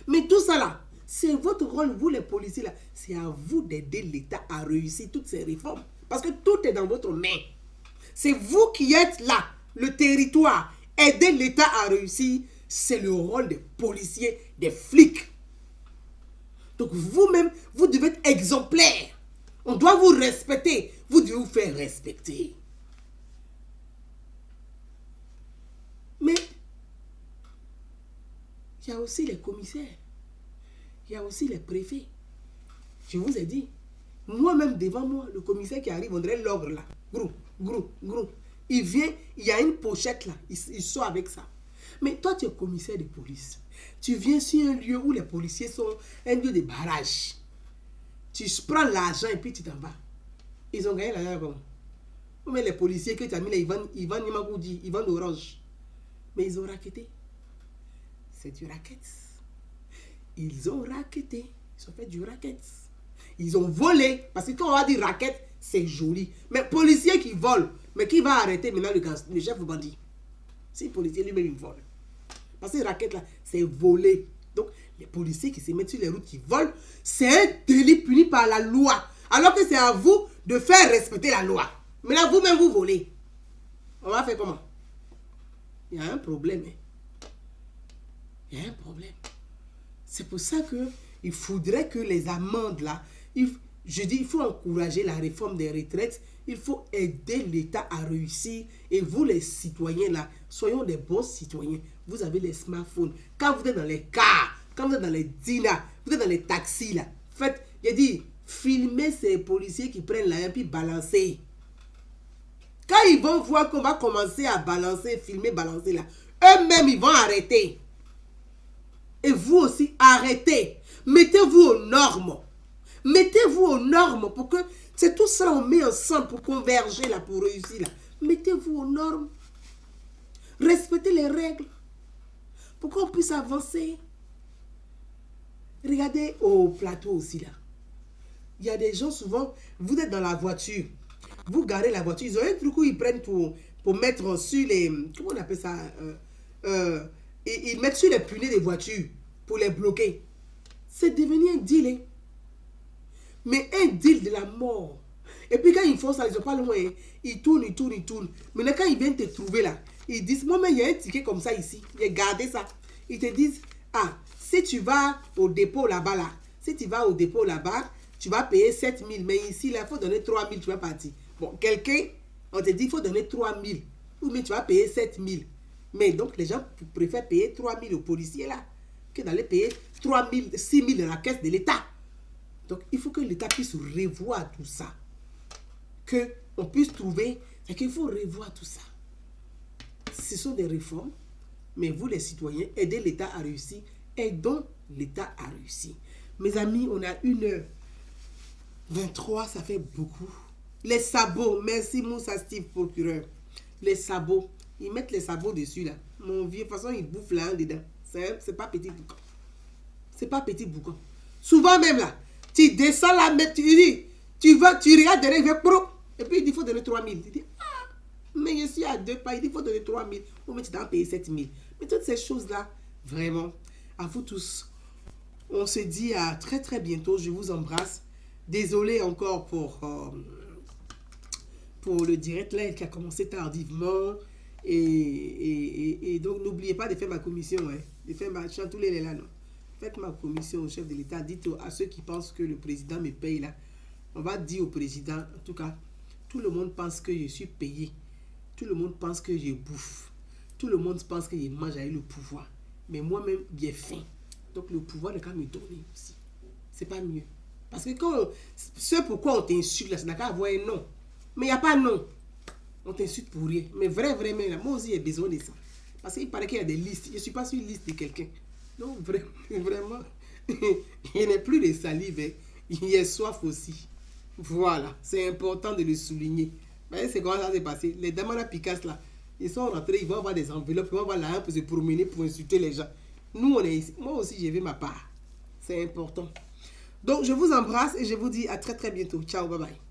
Mais tout ça là, c'est votre rôle, vous les policiers là. C'est à vous d'aider l'État à réussir toutes ces réformes. Parce que tout est dans votre main. C'est vous qui êtes là, le territoire. Aider l'État à réussir, c'est le rôle des policiers, des flics. Donc vous-même, vous devez être exemplaire. On doit vous respecter. Vous devez vous faire respecter. Mais il y a aussi les commissaires. Il y a aussi les préfets. Je vous ai dit, moi-même devant moi, le commissaire qui arrive, on dirait l'ogre là. Grou, grou, grou. Il vient, il y a une pochette là. Il sort avec ça. Mais toi, tu es commissaire de police. Tu viens sur un lieu où les policiers sont un lieu de barrage. Tu prends l'argent et puis tu t'en vas. Ils ont gagné l'argent comment? Mais les policiers que tu as mis là, ils vendent Nimagoudi, ils vendent Orange. Mais ils ont raquetté. C'est du racket. Ils ont raquetté. Ils ont fait du racket. Ils ont volé. Parce que quand on va dire racket, c'est joli. Mais policier qui vole, mais qui va arrêter maintenant le chef bandit? Si le policier lui-même il vole. Parce que racket là, c'est voler. Donc, les policiers qui se mettent sur les routes qui volent, c'est un délit puni par la loi. Alors que c'est à vous de faire respecter la loi. Mais là, vous-même, vous volez. On va faire comment? Il y a un problème. Hein? Il y a un problème. C'est pour ça qu'il faudrait que les amendes là, je dis, il faut encourager la réforme des retraites. Il faut aider l'État à réussir. Et vous, les citoyens là, soyons des bons citoyens. Vous avez les smartphones. Quand vous êtes dans les cars, quand vous êtes dans les dinas, vous êtes dans les taxis là, faites, j'ai dit, filmez ces policiers qui prennent la et puis balancer. Quand ils vont voir qu'on va commencer à balancer, filmer, balancer là, eux-mêmes ils vont arrêter. Et vous aussi, arrêtez. Mettez-vous aux normes. Mettez-vous aux normes pour que c'est tout ça on met ensemble pour converger là, pour réussir là. Mettez-vous aux normes. Respectez les règles. Pour qu'on puisse avancer. Regardez au plateau aussi là. Il y a des gens souvent, vous êtes dans la voiture. Vous garez la voiture. Ils ont un truc où ils prennent pour mettre sur les... Comment on appelle ça? Ils mettent sur les punais des voitures pour les bloquer. C'est devenu un deal. Hein? Mais un deal de la mort. Et puis quand ils font ça, ils sont pas loin. Hein? Ils tournent. Maintenant quand ils viennent te trouver là, ils disent, moi mais il y a un ticket comme ça ici. Regardez ça. Ils te disent, ah, si tu vas au dépôt là-bas là, tu vas payer 7 000. Mais ici là, il faut donner 3 000, tu vas partir. Bon, quelqu'un, on te dit, il faut donner 3 000. Ou mais tu vas payer 7 000. Mais donc les gens préfèrent payer 3 000 aux policiers là, que d'aller payer 3 000, 6 000 dans la caisse de l'État. Donc il faut que l'État puisse revoir tout ça. Qu'on puisse trouver, c'est qu'il faut revoir tout ça. Ce sont des réformes, mais vous les citoyens, aidez l'État à réussir, aidons l'État à réussir. Mes amis, on a 1h23, ça fait beaucoup. Les sabots, merci Moussa Steve, procureur. Les sabots, ils mettent les sabots dessus là. Mon vieux, de toute façon, ils bouffent là dedans. C'est pas petit boucan. C'est pas petit boucan. Souvent même là, tu descends là, mais tu dis, tu regardes derrière, il fait pro. Et puis il dit, il faut donner 3 000. Tu dis, ah, mais je suis à 2 pas, il dit, il faut donner 3 000. Ou mais tu dois payer 7 000. Mais toutes ces choses-là, vraiment, à vous tous, on se dit à très très bientôt. Je vous embrasse. Désolé encore pour le direct là qui a commencé tardivement. Et donc, n'oubliez pas de faire ma commission. Hein, de faire ma chantouler là, non. Faites ma commission au chef de l'État. Dites à ceux qui pensent que le président me paye là. On va dire au président, en tout cas, tout le monde pense que je suis payé. Tout le monde pense que je bouffe. Tout le monde pense que je mange avec le pouvoir. Mais moi-même, j'ai faim. Donc, le pouvoir ne peut me donner aussi. C'est pas mieux. Parce que quand ce pourquoi on t'insulte là, ça n'a qu'à avoir un nom. Mais il n'y a pas de nom. On t'insulte pour rien. Mais vraiment, là, moi aussi, j'ai besoin de ça. Parce qu'il paraît qu'il y a des listes. Je ne suis pas sur une liste de quelqu'un. Donc, vraiment, il n'y a plus de salive. Hein. Il y a soif aussi. Voilà. C'est important de le souligner. C'est comment ça s'est passé. Les dames à Picasso, là, ils sont rentrés, ils vont avoir des enveloppes, ils vont avoir la pour se promener, pour insulter les gens. Nous, on est ici. Moi aussi, j'ai vu ma part. C'est important. Donc, je vous embrasse et je vous dis à très très bientôt. Ciao, bye bye.